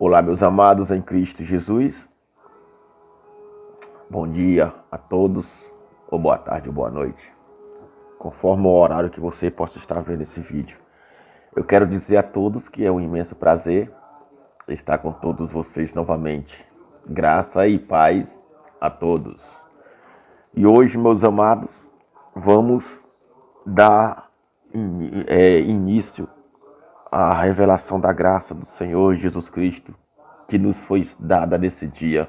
Olá, meus amados em Cristo Jesus. Bom dia a todos, ou boa tarde ou boa noite, conforme o horário que você possa estar vendo esse vídeo. Eu quero dizer a todos que é um imenso prazer estar com todos vocês novamente. Graça e paz a todos. E hoje, meus amados, vamos dar início à revelação da graça do Senhor Jesus Cristo, que nos foi dada nesse dia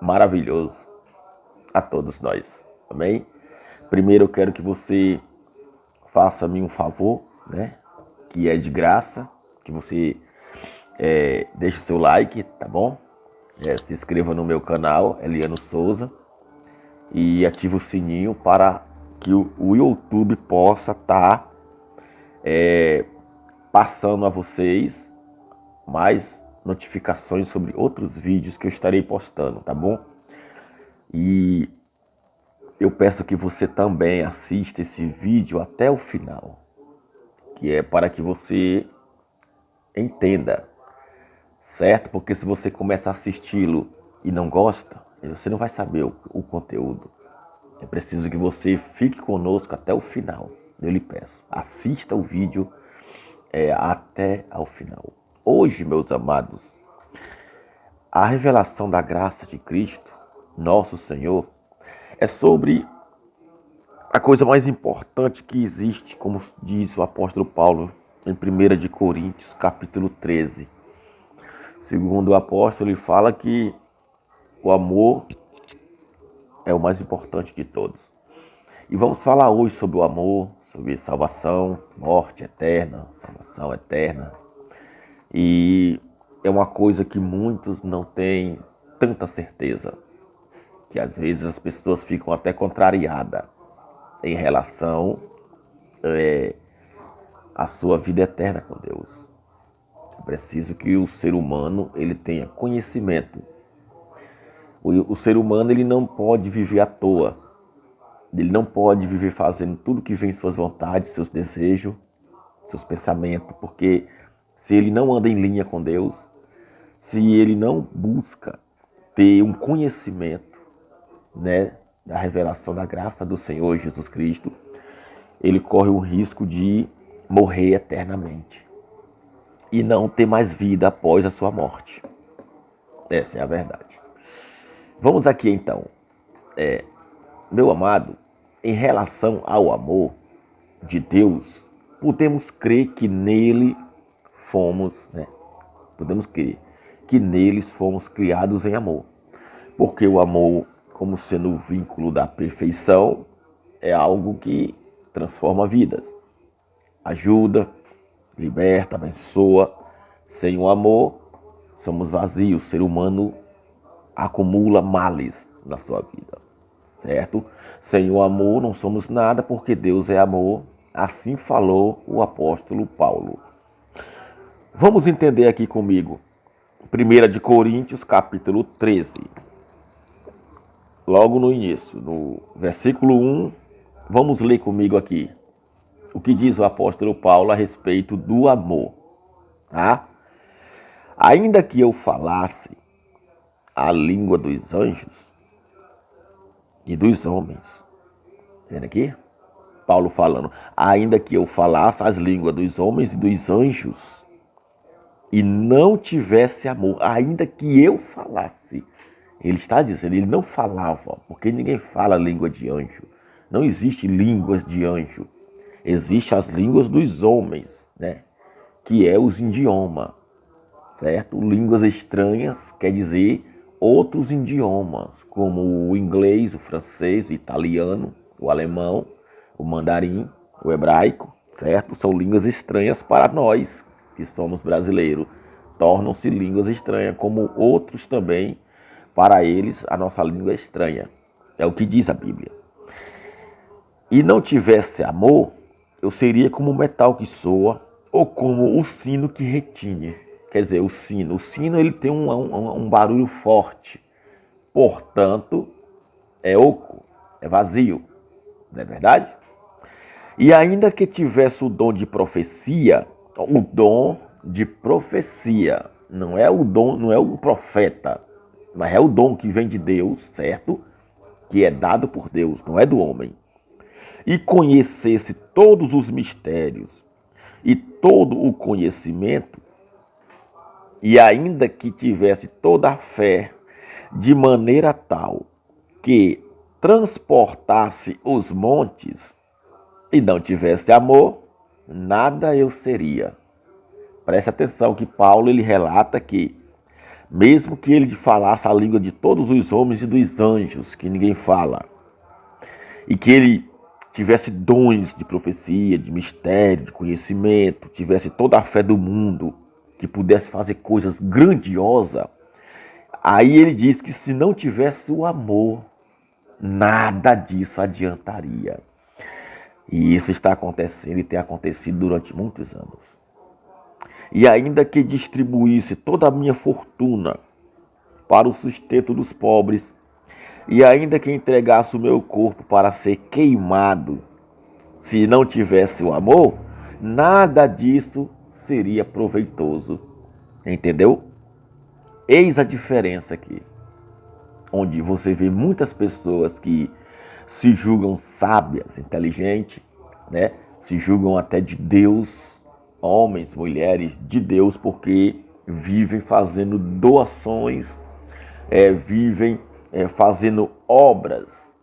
maravilhoso a todos nós. Amém? Primeiro eu quero que você faça-me um favor, né? Que é de graça, que você deixe o seu like, tá bom? Se inscreva no meu canal, Eliano Souza, e ative o sininho para que o YouTube possa estar passando a vocês mais notificações sobre outros vídeos que eu estarei postando, tá bom? E eu peço que você também assista esse vídeo até o final, que é para que você entenda, certo? Porque se você começa a assisti-lo e não gosta, você não vai saber o conteúdo. É preciso que você fique conosco até o final. Eu lhe peço, assista o vídeo até ao final. Hoje, meus amados, a revelação da graça de Cristo, nosso Senhor, é sobre a coisa mais importante que existe, como diz o apóstolo Paulo em 1 de Coríntios, capítulo 13. Segundo o apóstolo, ele fala que o amor é o mais importante de todos. E vamos falar hoje sobre o amor, sobre salvação, morte eterna, salvação eterna. E é uma coisa que muitos não têm tanta certeza, que às vezes as pessoas ficam até contrariadas em relação à sua vida eterna com Deus. É preciso que o ser humano ele tenha conhecimento. O ser humano ele não pode viver à toa. Ele não pode viver fazendo tudo que vem em suas vontades, seus desejos, seus pensamentos, porque se ele não anda em linha com Deus, se ele não busca ter um conhecimento, né, da revelação da graça do Senhor Jesus Cristo, ele corre o risco de morrer eternamente e não ter mais vida após a sua morte. Essa é a verdade. Vamos aqui então, meu amado, em relação ao amor de Deus, podemos crer que nele fomos, podemos crer que neles fomos criados em amor. Porque o amor, como sendo o vínculo da perfeição, é algo que transforma vidas. Ajuda, liberta, abençoa. Sem o amor, somos vazios. O ser humano acumula males na sua vida, certo? Sem o amor não somos nada, porque Deus é amor. Assim falou o apóstolo Paulo. Vamos entender aqui comigo. 1 de Coríntios, capítulo 13. Logo no início, no versículo 1, vamos ler comigo aqui o que diz o apóstolo Paulo a respeito do amor. Tá? Ainda que eu falasse a língua dos anjos e dos homens. Tá vendo aqui? Paulo falando, ainda que eu falasse as línguas dos homens e dos anjos e não tivesse amor, ainda que eu falasse. Ele está dizendo, ele não falava, porque ninguém fala língua de anjo. Não existe línguas de anjo. Existem as línguas dos homens, né? Que é os idiomas, certo? Línguas estranhas quer dizer outros idiomas, como o inglês, o francês, o italiano, o alemão, o mandarim, o hebraico, certo? São línguas estranhas para nós, que somos brasileiros. Tornam-se línguas estranhas, como outros também, para eles, a nossa língua é estranha. É o que diz a Bíblia. E não tivesse amor, eu seria como o metal que soa, ou como o sino que retine. Quer dizer, o sino ele tem um barulho forte. Portanto, é oco, é vazio. Não é verdade? E ainda que tivesse o dom de profecia, Não é o dom, não é o profeta, mas é o dom que vem de Deus, certo? Que é dado por Deus, não é do homem. E conhecesse todos os mistérios e todo o conhecimento, e ainda que tivesse toda a fé, de maneira tal que transportasse os montes e não tivesse amor, nada eu seria. Preste atenção que Paulo ele relata que mesmo que ele falasse a língua de todos os homens e dos anjos, que ninguém fala, e que ele tivesse dons de profecia, de mistério, de conhecimento, tivesse toda a fé do mundo, que pudesse fazer coisas grandiosas, aí ele diz que se não tivesse o amor, nada disso adiantaria. E isso está acontecendo e tem acontecido durante muitos anos. E ainda que distribuísse toda a minha fortuna para o sustento dos pobres, e ainda que entregasse o meu corpo para ser queimado, se não tivesse o amor, nada disso seria proveitoso. Entendeu? Eis a diferença aqui. Onde você vê muitas pessoas que se julgam sábias, inteligentes, né? Se julgam até de Deus, homens, mulheres de Deus, porque vivem fazendo doações, vivem fazendo obras,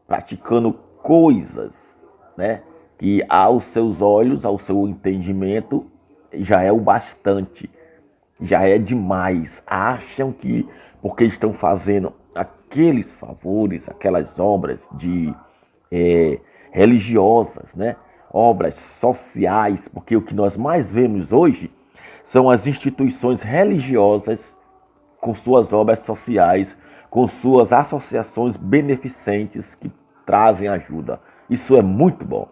praticando coisas, né? Que aos seus olhos, ao seu entendimento, já é o bastante, já é demais. Acham que porque estão fazendo aqueles favores, aquelas obras de religiosas, né? Obras sociais, porque o que nós mais vemos hoje são as instituições religiosas com suas obras sociais, com suas associações beneficentes que trazem ajuda. Isso é muito bom.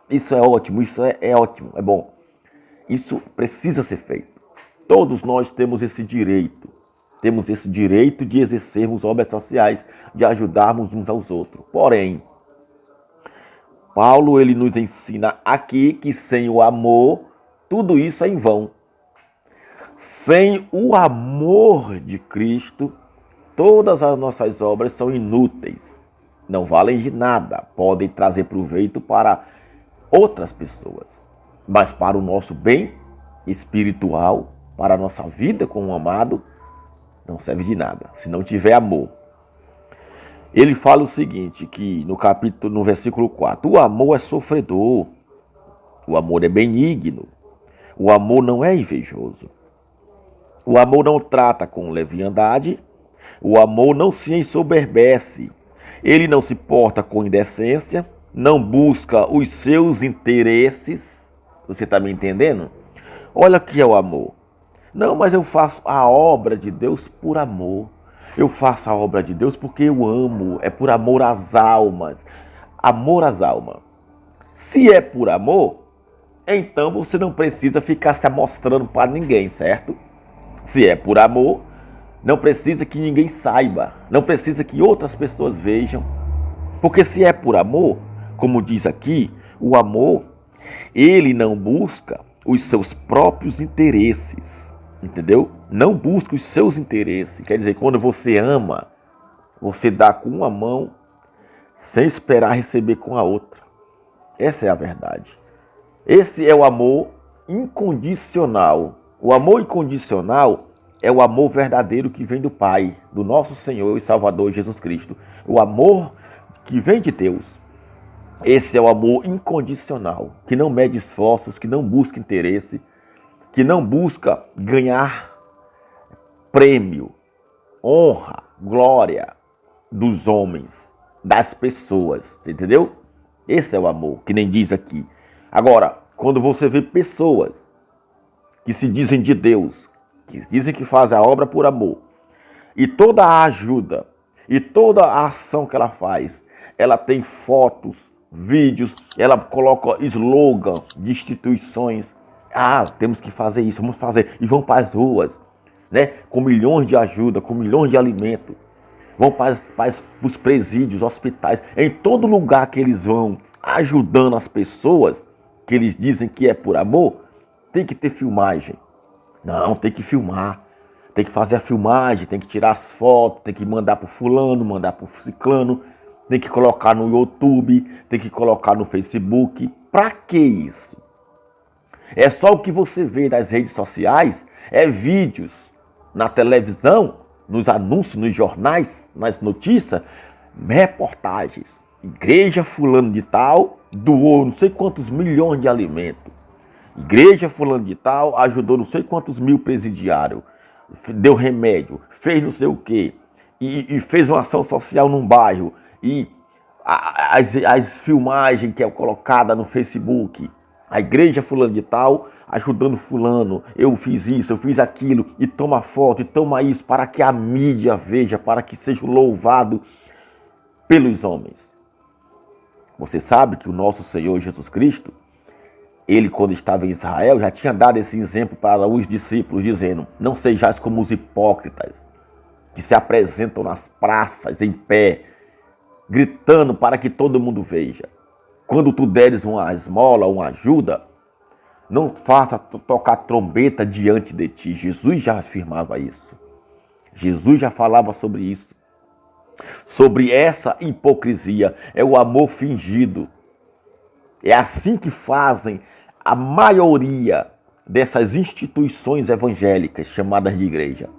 Isso é ótimo, isso é ótimo, é bom. Isso precisa ser feito. Todos nós temos esse direito. Temos esse direito de exercermos obras sociais, de ajudarmos uns aos outros. Porém, Paulo ele nos ensina aqui que sem o amor, tudo isso é em vão. Sem o amor de Cristo, todas as nossas obras são inúteis. Não valem de nada. Podem trazer proveito para outras pessoas. Mas para o nosso bem espiritual, para a nossa vida com o amado, não serve de nada, se não tiver amor. Ele fala o seguinte, que no versículo 4, o amor é sofredor, o amor é benigno, o amor não é invejoso, o amor não trata com leviandade, o amor não se ensoberbece, ele não se porta com indecência, não busca os seus interesses. Você está me entendendo? Olha o que é o amor. Não, mas eu faço a obra de Deus por amor. Eu faço a obra de Deus porque eu amo. É por amor às almas. Amor às almas. Se é por amor, então você não precisa ficar se amostrando para ninguém, certo? Se é por amor, não precisa que ninguém saiba. Não precisa que outras pessoas vejam. Porque se é por amor, como diz aqui, o amor, ele não busca os seus próprios interesses. Entendeu? Não busca os seus interesses. Quer dizer, quando você ama, você dá com uma mão sem esperar receber com a outra. Essa é a verdade. Esse é o amor incondicional. O amor incondicional é o amor verdadeiro que vem do Pai, do nosso Senhor e Salvador Jesus Cristo. O amor que vem de Deus. Esse é o amor incondicional, que não mede esforços, que não busca interesse, que não busca ganhar prêmio, honra, glória dos homens, das pessoas, entendeu? Esse é o amor, que nem diz aqui. Agora, quando você vê pessoas que se dizem de Deus, que dizem que fazem a obra por amor, e toda a ajuda, e toda a ação que ela faz, ela tem fotos, vídeos, ela coloca slogan de instituições. Ah, temos que fazer isso, vamos fazer. E vão para as ruas, né? Com milhões de ajuda, com milhões de alimento. Vão para os presídios, hospitais, em todo lugar que eles vão ajudando as pessoas, que eles dizem que é por amor, tem que ter filmagem. Não, tem que filmar. Tem que fazer a filmagem, tem que tirar as fotos, tem que mandar para o fulano, mandar para o ciclano, tem que colocar no YouTube, tem que colocar no Facebook. Para que isso? É só o que você vê nas redes sociais, é vídeos na televisão, nos anúncios, nos jornais, nas notícias, reportagens. Igreja fulano de tal doou não sei quantos milhões de alimentos. Igreja fulano de tal ajudou não sei quantos mil presidiários. Deu remédio, fez não sei o quê. E fez uma ação social num bairro. E as filmagens que é colocada no Facebook. A igreja fulano de tal ajudando fulano. Eu fiz isso, eu fiz aquilo. E toma foto, e toma isso. Para que a mídia veja, para que seja louvado pelos homens. Você sabe que o nosso Senhor Jesus Cristo, ele quando estava em Israel, já tinha dado esse exemplo para os discípulos, dizendo: não sejais como os hipócritas, que se apresentam nas praças em pé, gritando para que todo mundo veja. Quando tu deres uma esmola, uma ajuda, não faça tocar trombeta diante de ti. Jesus já afirmava isso. Jesus já falava sobre isso. Sobre essa hipocrisia, é o amor fingido. É assim que fazem a maioria dessas instituições evangélicas chamadas de igreja.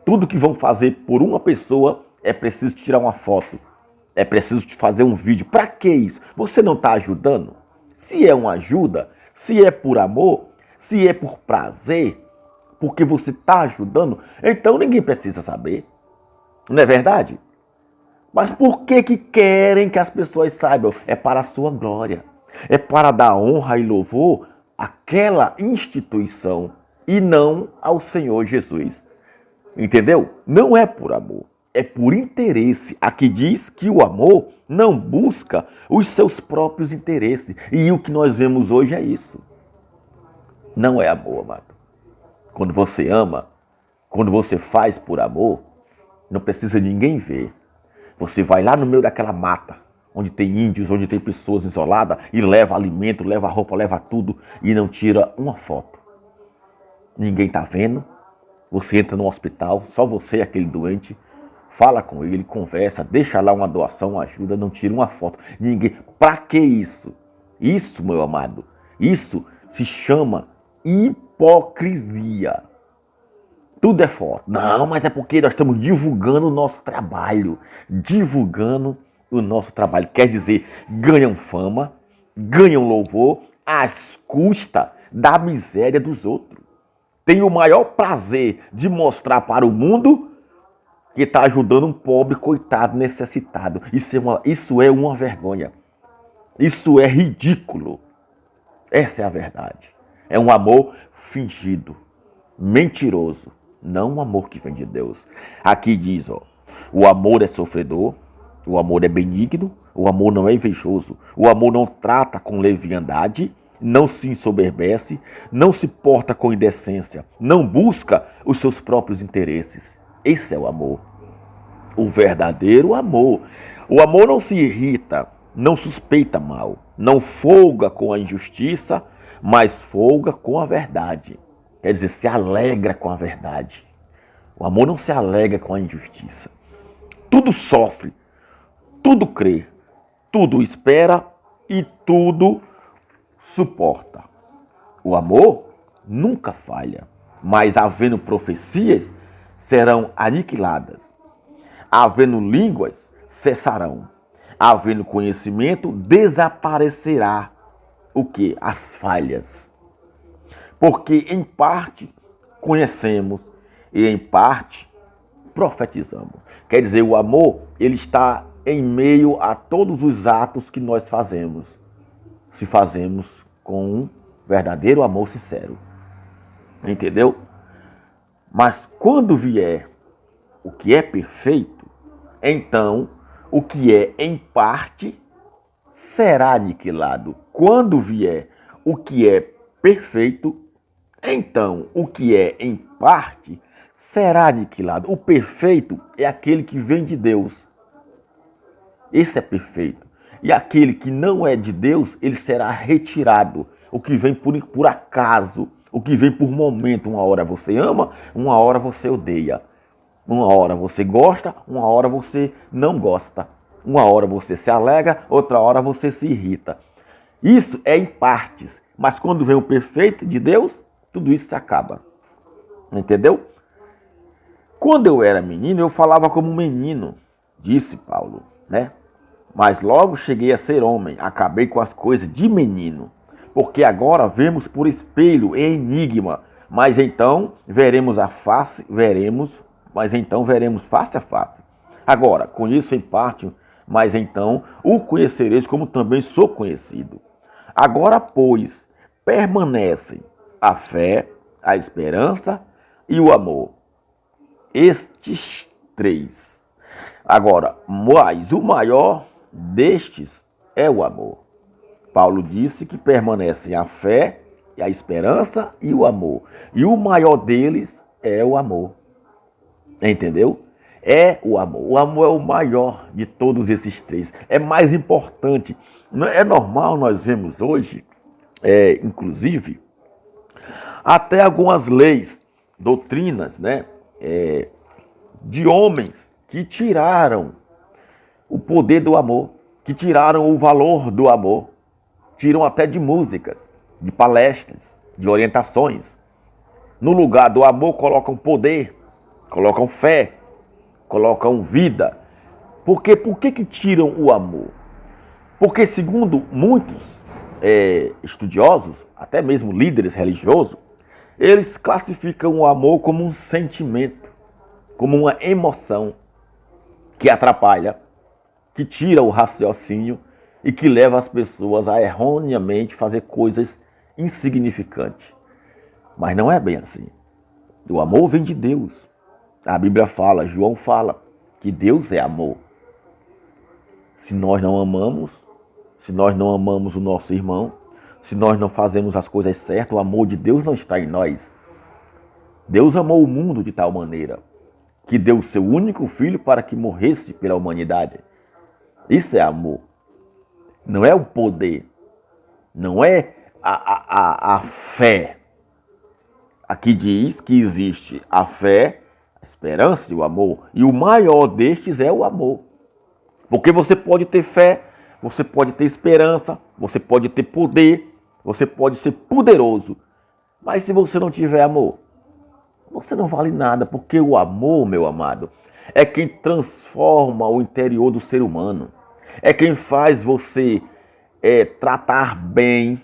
Tudo que vão fazer por uma pessoa é preciso tirar uma foto. É preciso fazer um vídeo. Para que isso? Você não está ajudando? Se é uma ajuda, se é por amor, se é por prazer, porque você está ajudando, então ninguém precisa saber. Não é verdade? Mas por que querem que as pessoas saibam? É para a sua glória. É para dar honra e louvor àquela instituição e não ao Senhor Jesus. Entendeu? Não é por amor, é por interesse. Aqui diz que o amor não busca os seus próprios interesses. E o que nós vemos hoje é isso. Não é amor, amado. Quando você ama, quando você faz por amor, não precisa ninguém ver. Você vai lá no meio daquela mata, onde tem índios, onde tem pessoas isoladas, e leva alimento, leva roupa, leva tudo, e não tira uma foto. Ninguém está vendo. Você entra no hospital, só você e aquele doente, fala com ele, conversa, deixa lá uma doação, uma ajuda, não tira uma foto. Ninguém. Para que isso? Isso, meu amado, isso se chama hipocrisia. Tudo é foto. Não, mas é porque nós estamos divulgando o nosso trabalho. Divulgando o nosso trabalho. Quer dizer, ganham fama, ganham louvor às custas da miséria dos outros. Tem o maior prazer de mostrar para o mundo que está ajudando um pobre, coitado, necessitado. Isso é uma vergonha. Isso é ridículo. Essa é a verdade. É um amor fingido, mentiroso. Não um amor que vem de Deus. Aqui diz, ó, o amor é sofredor, o amor é benigno, o amor não é invejoso, o amor não trata com leviandade, não se ensoberbece, não se porta com indecência, não busca os seus próprios interesses. Esse é o amor. O verdadeiro amor. O amor não se irrita, não suspeita mal, não folga com a injustiça, mas folga com a verdade. Quer dizer, se alegra com a verdade. O amor não se alegra com a injustiça. Tudo sofre, tudo crê, tudo espera e tudo suporta. O amor nunca falha, mas havendo profecias, serão aniquiladas. Havendo línguas, cessarão. Havendo conhecimento, desaparecerá. O que? As falhas. Porque em parte conhecemos e em parte profetizamos. Quer dizer, o amor, ele está em meio a todos os atos que nós fazemos. Se fazemos com um verdadeiro amor sincero. Entendeu? Mas quando vier o que é perfeito, então o que é em parte será aniquilado. Quando vier o que é perfeito, então o que é em parte será aniquilado. O perfeito é aquele que vem de Deus. Esse é perfeito. E aquele que não é de Deus, ele será retirado. O que vem por acaso, O que vem por momento, uma hora você ama, uma hora você odeia. Uma hora você gosta, uma hora você não gosta. Uma hora você se alegra, outra hora você se irrita. Isso é em partes, mas quando vem o perfeito de Deus, tudo isso se acaba. Entendeu? Quando eu era menino, eu falava como um menino, disse Paulo, né? Mas logo cheguei a ser homem, acabei com as coisas de menino. Porque agora vemos por espelho, em enigma, mas então veremos face a face. Agora, conheço em parte, mas então o conhecereis como também sou conhecido. Agora, pois, permanecem a fé, a esperança e o amor. Estes três. Agora, mas o maior destes é o amor. Paulo disse que permanecem a fé, a esperança e o amor. E o maior deles é o amor. Entendeu? É o amor. O amor é o maior de todos esses três. É mais importante. É normal nós vemos hoje, inclusive, até algumas leis, doutrinas, né? De homens que tiraram o poder do amor, que tiraram o valor do amor, tiram até de músicas, de palestras, de orientações. No lugar do amor colocam poder, colocam fé, colocam vida. Por que tiram o amor? Porque segundo muitos estudiosos, até mesmo líderes religiosos, eles classificam o amor como um sentimento, como uma emoção que atrapalha, que tira o raciocínio e que leva as pessoas a erroneamente fazer coisas insignificantes. Mas não é bem assim. O amor vem de Deus. A Bíblia fala, João fala, que Deus é amor. Se nós não amamos o nosso irmão, se nós não fazemos as coisas certas, o amor de Deus não está em nós. Deus amou o mundo de tal maneira que deu o seu único filho para que morresse pela humanidade. Isso é amor. Não é o poder. Não é a fé. Aqui diz que existe a fé, a esperança e o amor. E o maior destes é o amor. Porque você pode ter fé, você pode ter esperança, você pode ter poder, você pode ser poderoso. Mas se você não tiver amor, você não vale nada, porque o amor, meu amado, é quem transforma o interior do ser humano. É quem faz você tratar bem,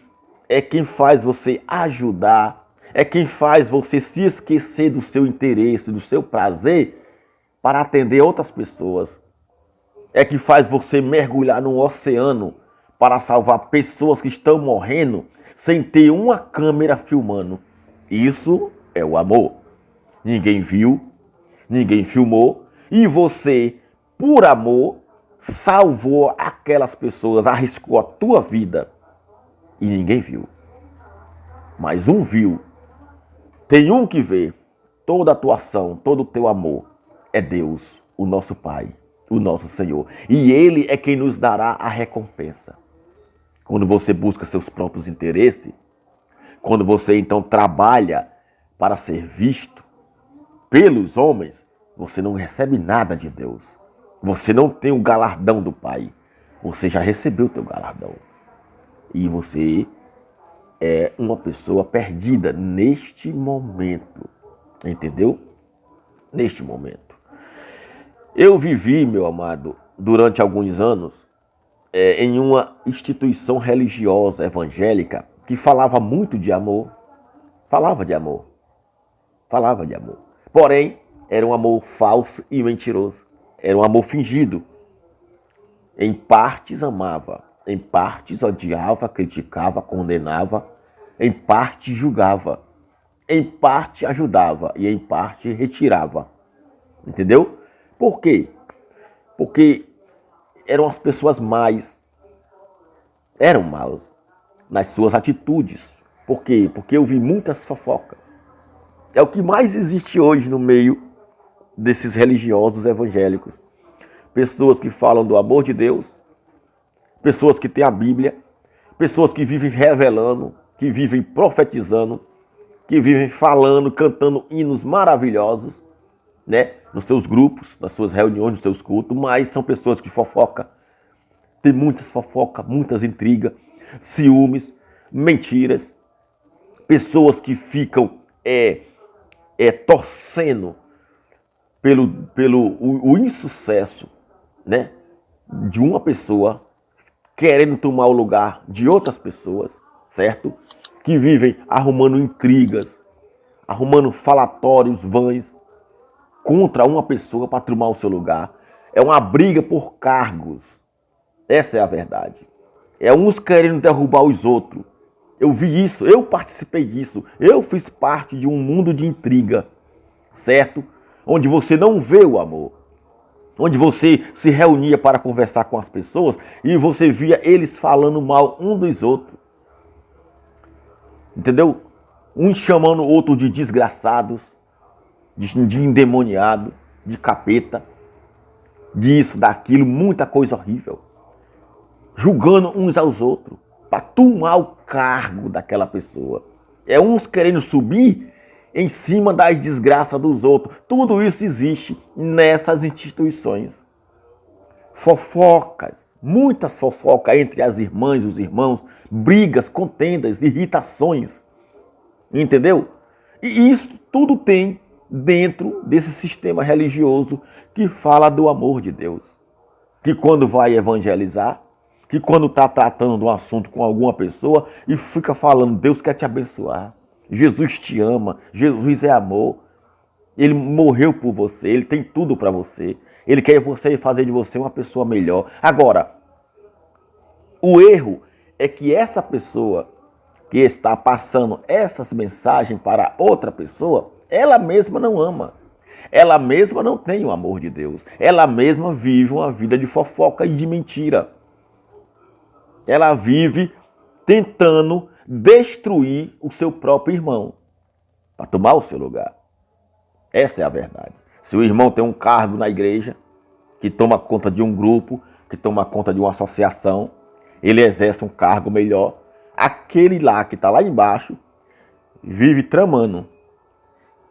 é quem faz você ajudar, é quem faz você se esquecer do seu interesse, do seu prazer, para atender outras pessoas. É que faz você mergulhar num oceano para salvar pessoas que estão morrendo sem ter uma câmera filmando. Isso é o amor. Ninguém viu, ninguém filmou, e você, por amor, salvou aquelas pessoas, arriscou a tua vida e ninguém viu. Mas um viu. Tem um que vê toda a tua ação, todo o teu amor. É Deus, o nosso Pai, o nosso Senhor. E Ele é quem nos dará a recompensa. Quando você busca seus próprios interesses, quando você então trabalha para ser visto pelos homens, você não recebe nada de Deus. Você não tem o galardão do Pai. Você já recebeu o teu galardão. E você é uma pessoa perdida neste momento. Entendeu? Neste momento. Eu vivi, meu amado, durante alguns anos, em uma instituição religiosa evangélica que falava muito de amor. Falava de amor. Falava de amor. Porém, era um amor falso e mentiroso. Era um amor fingido. Em partes amava, em partes odiava, criticava, condenava, em parte julgava, em parte ajudava e em parte retirava. Entendeu? Por quê? Porque eram as pessoas más, eram maus nas suas atitudes. Por quê? Porque eu vi muitas fofocas. É o que mais existe hoje no meio desses religiosos evangélicos. Pessoas que falam do amor de Deus, pessoas que têm a Bíblia, pessoas que vivem revelando, que vivem profetizando, que vivem falando, cantando hinos maravilhosos, né? Nos seus grupos, nas suas reuniões, nos seus cultos, mas são pessoas que fofocam. Tem muitas fofocas, muitas intrigas, ciúmes, mentiras. Pessoas que ficam torcendo pelo insucesso, né, de uma pessoa, querendo tomar o lugar de outras pessoas, certo? Que vivem arrumando intrigas, arrumando falatórios vãs contra uma pessoa para tomar o seu lugar. É uma briga por cargos. Essa é a verdade. É uns querendo derrubar os outros. Eu vi isso, eu participei disso. Eu fiz parte de um mundo de intriga, certo? Onde você não vê o amor. Onde você se reunia para conversar com as pessoas e você via eles falando mal um dos outros. Entendeu? Um chamando o outro de desgraçados, de endemoniado, de capeta, disso, daquilo, muita coisa horrível. Julgando uns aos outros, para tomar o cargo daquela pessoa. É uns querendo subir em cima das desgraças dos outros. Tudo isso existe nessas instituições. Fofocas, muitas fofocas entre as irmãs e os irmãos, brigas, contendas, irritações. Entendeu? E isso tudo tem dentro desse sistema religioso que fala do amor de Deus. Que quando vai evangelizar, que quando está tratando de um assunto com alguma pessoa e fica falando, Deus quer te abençoar, Jesus te ama, Jesus é amor, Ele morreu por você, Ele tem tudo para você, Ele quer fazer de você uma pessoa melhor. Agora, o erro é que essa pessoa que está passando essas mensagens para outra pessoa, ela mesma não ama. Ela mesma não tem o amor de Deus. Ela mesma vive uma vida de fofoca e de mentira. Ela vive tentando destruir o seu próprio irmão para tomar o seu lugar. Essa é a verdade. Se o irmão tem um cargo na igreja, que toma conta de um grupo, que toma conta de uma associação, ele exerce um cargo melhor. Aquele lá que está lá embaixo vive tramando,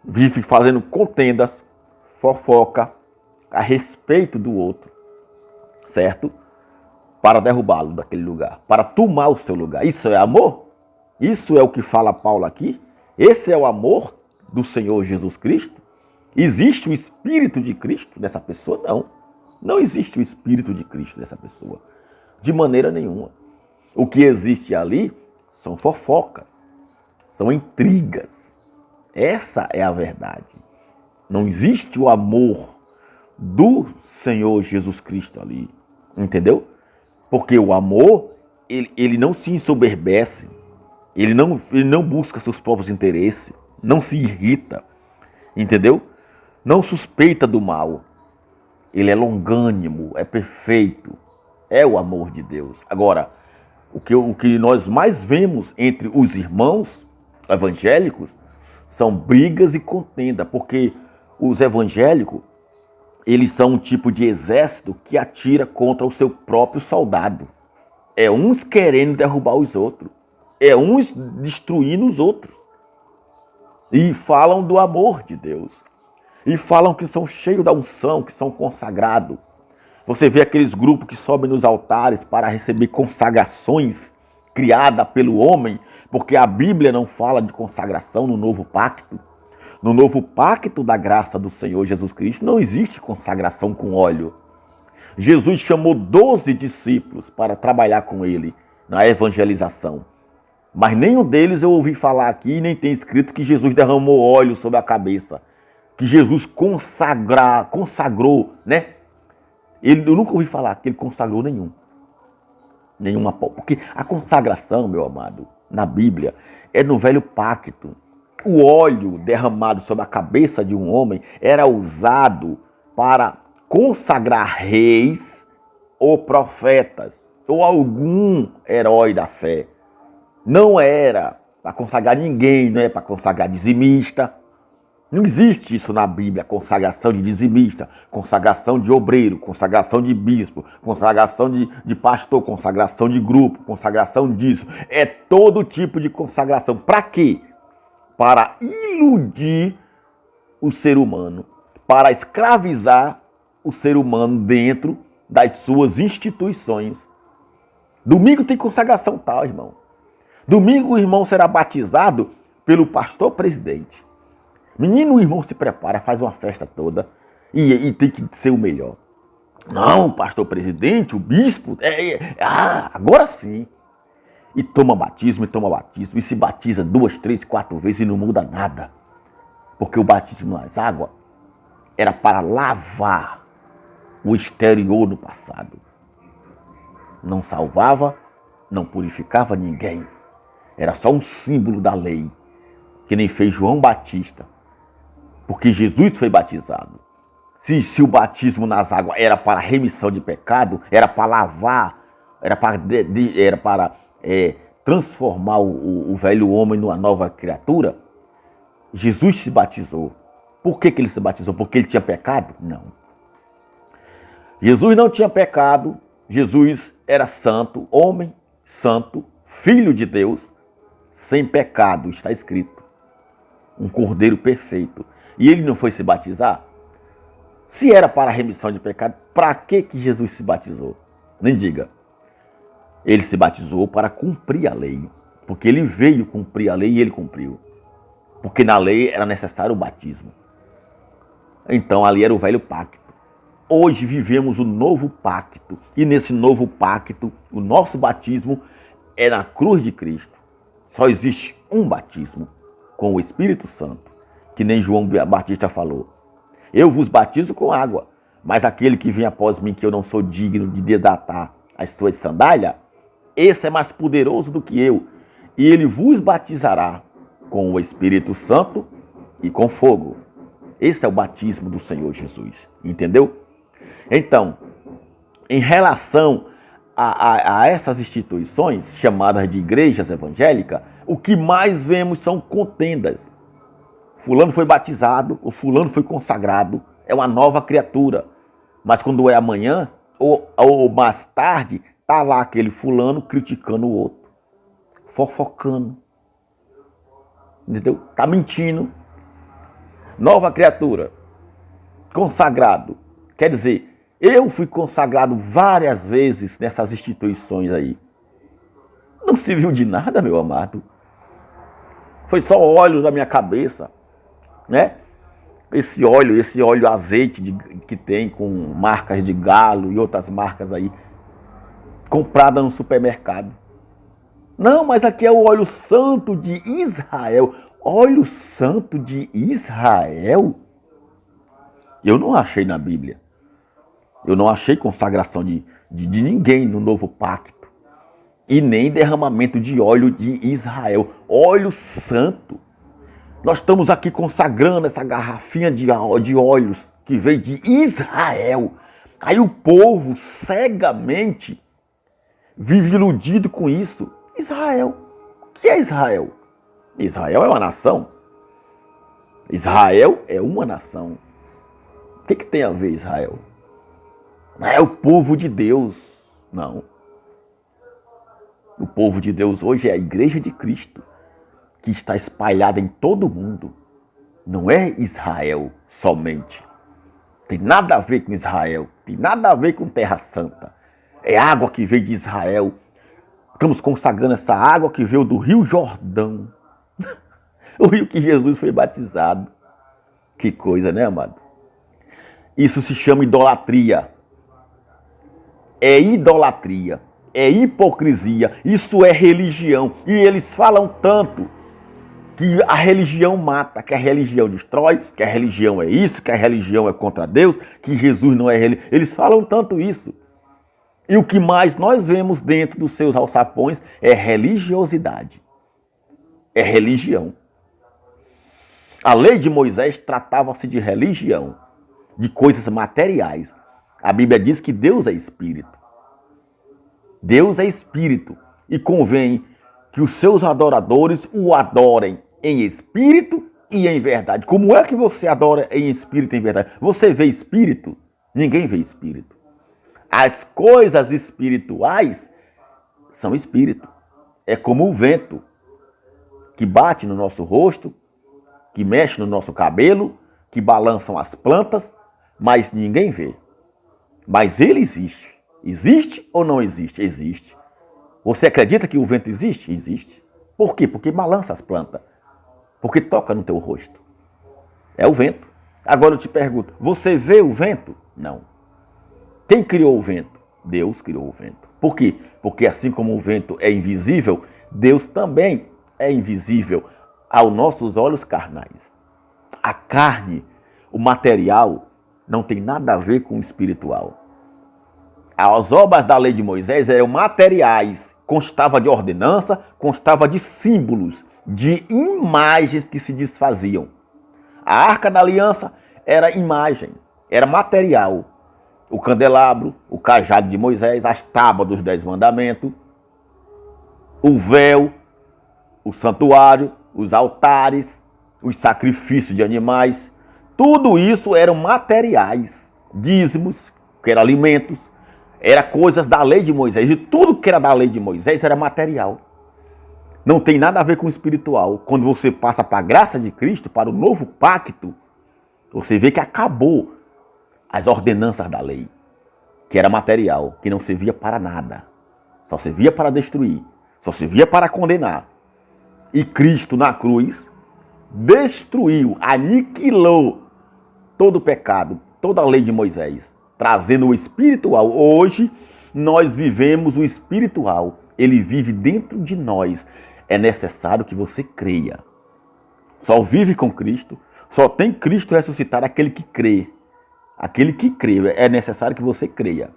vive fazendo contendas, fofoca a respeito do outro, certo? Para derrubá-lo daquele lugar, para tomar o seu lugar. Isso é amor? Isso é o que fala Paulo aqui? Esse é o amor do Senhor Jesus Cristo? Existe o Espírito de Cristo nessa pessoa? Não. Não existe o Espírito de Cristo nessa pessoa. De maneira nenhuma. O que existe ali são fofocas, são intrigas. Essa é a verdade. Não existe o amor do Senhor Jesus Cristo ali. Entendeu? Porque o amor, ele não se ensoberbece, ele não busca seus próprios interesses, não se irrita, entendeu? Não suspeita do mal. Ele é longânimo, é perfeito, é o amor de Deus. Agora, o que nós mais vemos entre os irmãos evangélicos são brigas e contenda, porque os evangélicos, eles são um tipo de exército que atira contra o seu próprio soldado. É uns querendo derrubar os outros. É uns destruindo os outros. E falam do amor de Deus. E falam que são cheios da unção, que são consagrados. Você vê aqueles grupos que sobem nos altares para receber consagrações criadas pelo homem, porque a Bíblia não fala de consagração no novo pacto. No novo pacto da graça do Senhor Jesus Cristo não existe consagração com óleo. Jesus chamou 12 discípulos para trabalhar com ele na evangelização. Mas nenhum deles eu ouvi falar aqui, nem tem escrito que Jesus derramou óleo sobre a cabeça. Que Jesus consagrou, né? Eu nunca ouvi falar que ele consagrou nenhuma. Porque a consagração, meu amado, na Bíblia, é no velho pacto. O óleo derramado sobre a cabeça de um homem era usado para consagrar reis ou profetas ou algum herói da fé. Não era para consagrar ninguém, não é para consagrar dizimista. Não existe isso na Bíblia, consagração de dizimista, consagração de obreiro, consagração de bispo, consagração de pastor, consagração de grupo, consagração disso. É todo tipo de consagração. Para quê? para iludir o ser humano, para escravizar o ser humano dentro das suas instituições. Domingo tem consagração tal, irmão. Domingo o irmão será batizado pelo pastor presidente. Menino, o irmão se prepara, faz uma festa toda e tem que ser o melhor. Não, o pastor presidente, o bispo, agora sim. E toma batismo, e se batiza 2, 3, 4 vezes e não muda nada. Porque o batismo nas águas era para lavar o exterior no passado. Não salvava, não purificava ninguém. Era só um símbolo da lei, que nem fez João Batista. Porque Jesus foi batizado. Se o batismo nas águas era para remissão de pecado, era para lavar, era para transformar o velho homem numa nova criatura, Jesus se batizou. Por que ele se batizou? Porque ele tinha pecado? Não. Jesus não tinha pecado. Jesus era santo, homem santo, filho de Deus, sem pecado, está escrito. Um cordeiro perfeito. E ele não foi se batizar? Se era para a remissão de pecado, para que Jesus se batizou? Nem diga. Ele se batizou para cumprir a lei. Porque ele veio cumprir a lei e ele cumpriu. Porque na lei era necessário o batismo. Então ali era o velho pacto. Hoje vivemos o novo pacto. E nesse novo pacto, o nosso batismo é na cruz de Cristo. Só existe um batismo, com o Espírito Santo. Que nem João Batista falou. Eu vos batizo com água, mas aquele que vem após mim, que eu não sou digno de desatar as suas sandálias, esse é mais poderoso do que eu. E ele vos batizará com o Espírito Santo e com fogo. Esse é o batismo do Senhor Jesus. Entendeu? Então, em relação a essas instituições, chamadas de igrejas evangélicas, o que mais vemos são contendas. Fulano foi batizado, o fulano foi consagrado, é uma nova criatura. Mas quando é amanhã, ou mais tarde, tá lá aquele fulano criticando o outro, fofocando. Entendeu? Tá mentindo. Nova criatura, consagrado. Quer dizer, eu fui consagrado várias vezes nessas instituições aí. Não serviu de nada, meu amado. Foi só óleo na minha cabeça, né? Esse óleo azeite que tem com marcas de galo e outras marcas aí, comprada no supermercado. Não, mas aqui é o óleo santo de Israel. Óleo santo de Israel? Eu não achei na Bíblia. Eu não achei consagração de ninguém no novo pacto. E nem derramamento de óleo de Israel. Óleo santo. Nós estamos aqui consagrando essa garrafinha de óleos que veio de Israel. Aí o povo cegamente vive iludido com isso. Israel. O que é Israel? Israel é uma nação. Israel é uma nação. O que tem a ver Israel? Não é o povo de Deus. Não. O povo de Deus hoje é a igreja de Cristo, que está espalhada em todo o mundo. Não é Israel somente. Tem nada a ver com Israel. Tem nada a ver com Terra Santa. É água que veio de Israel. Estamos consagrando essa água que veio do Rio Jordão. O rio que Jesus foi batizado. Que coisa, né, amado? Isso se chama idolatria. É idolatria. É hipocrisia. Isso é religião. E eles falam tanto que a religião mata, que a religião destrói, que a religião é isso, que a religião é contra Deus, que Jesus não é religião. Eles falam tanto isso. E o que mais nós vemos dentro dos seus alçapões é religiosidade. É religião. A lei de Moisés tratava-se de religião, de coisas materiais. A Bíblia diz que Deus é espírito. Deus é espírito e convém que os seus adoradores o adorem em espírito e em verdade. Como é que você adora em espírito e em verdade? Você vê espírito? Ninguém vê espírito. As coisas espirituais são espírito. É como o vento que bate no nosso rosto que mexem no nosso cabelo, que balançam as plantas, mas ninguém vê. Mas ele existe. Existe ou não existe? Existe. Você acredita que o vento existe? Existe. Por quê? Porque balança as plantas. Porque toca no teu rosto. É o vento. Agora eu te pergunto, você vê o vento? Não. Quem criou o vento? Deus criou o vento. Por quê? Porque assim como o vento é invisível, Deus também é invisível aos nossos olhos carnais. A carne, o material, não tem nada a ver com o espiritual. As obras da lei de Moisés eram materiais, constava de ordenança, constava de símbolos, de imagens que se desfaziam. A arca da aliança era imagem, era material. O candelabro, o cajado de Moisés, as tábuas dos 10 mandamentos, o véu, o santuário, os altares, os sacrifícios de animais, tudo isso eram materiais, dízimos, que eram alimentos, eram coisas da lei de Moisés. E tudo que era da lei de Moisés era material. Não tem nada a ver com o espiritual. Quando você passa para a graça de Cristo, para o novo pacto, você vê que acabou as ordenanças da lei, que era material, que não servia para nada. Só servia para destruir, só servia para condenar. E Cristo na cruz destruiu, aniquilou todo o pecado, toda a lei de Moisés, trazendo o espiritual. Hoje nós vivemos o espiritual. Ele vive dentro de nós. É necessário que você creia. Só vive com Cristo, só tem Cristo ressuscitar aquele que crê. Aquele que crê, é necessário que você creia.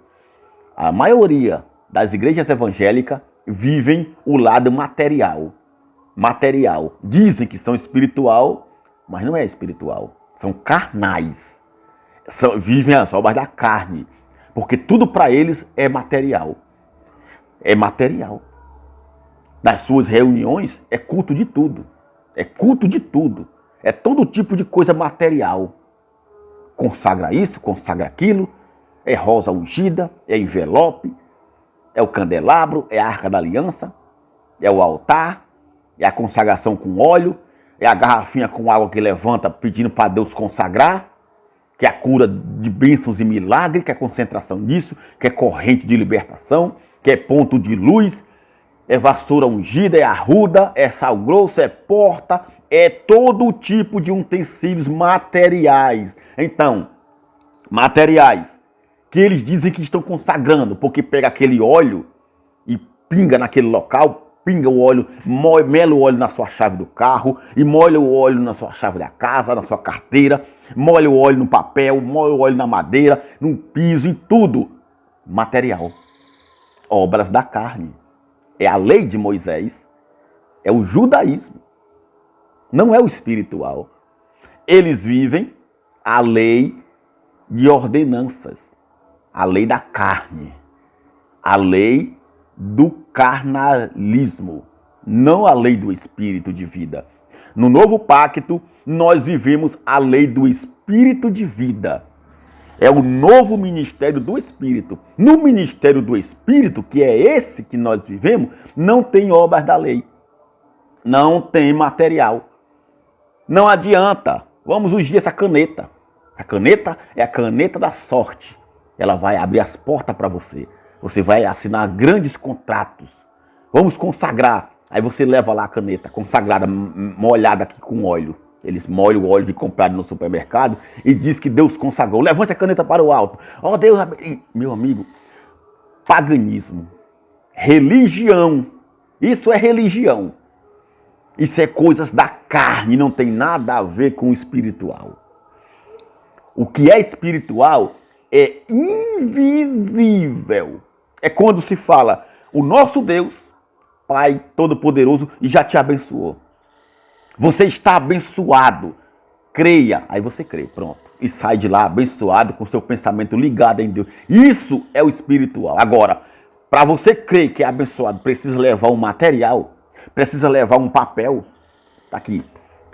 A maioria das igrejas evangélicas vivem o lado material. Material. Dizem que são espiritual, mas não é espiritual. São carnais. Vivem as obras da carne. Porque tudo para eles é material. É material. Nas suas reuniões é culto de tudo. É culto de tudo. É todo tipo de coisa material. Consagra isso, consagra aquilo. É rosa ungida, é envelope, é o candelabro, é a arca da aliança, é o altar, é a consagração com óleo, é a garrafinha com água que levanta pedindo para Deus consagrar, que é a cura de bênçãos e milagres, que é concentração nisso, que é corrente de libertação, que é ponto de luz, é vassoura ungida, é arruda, é sal grosso, é porta, é todo tipo de utensílios materiais. Então, materiais que eles dizem que estão consagrando, porque pega aquele óleo e pinga naquele local, pinga o óleo, mela o óleo na sua chave do carro, e molha o óleo na sua chave da casa, na sua carteira, molha o óleo no papel, molha o óleo na madeira, no piso, em tudo. Material. Obras da carne. É a lei de Moisés, é o judaísmo. Não é o espiritual. Eles vivem a lei de ordenanças, a lei da carne, a lei do carnalismo, não a lei do espírito de vida. No novo pacto, nós vivemos a lei do espírito de vida. É o novo ministério do Espírito. No ministério do Espírito, que é esse que nós vivemos, não tem obras da lei. Não tem material. Não adianta. Vamos ungir essa caneta. A caneta é a caneta da sorte. Ela vai abrir as portas para você. Você vai assinar grandes contratos. Vamos consagrar. Aí você leva lá a caneta consagrada, molhada aqui com óleo. Eles molham o óleo de comprado no supermercado e diz que Deus consagrou. Levante a caneta para o alto. Ó Deus, meu amigo, paganismo, religião. Isso é religião. Isso é coisas da carne, não tem nada a ver com o espiritual. O que é espiritual é invisível. É quando se fala, o nosso Deus, Pai Todo-Poderoso, já te abençoou. Você está abençoado. Creia. Aí você crê, pronto. E sai de lá abençoado, com seu pensamento ligado em Deus. Isso é o espiritual. Agora, para você crer que é abençoado, precisa levar um material, precisa levar um papel. Tá aqui.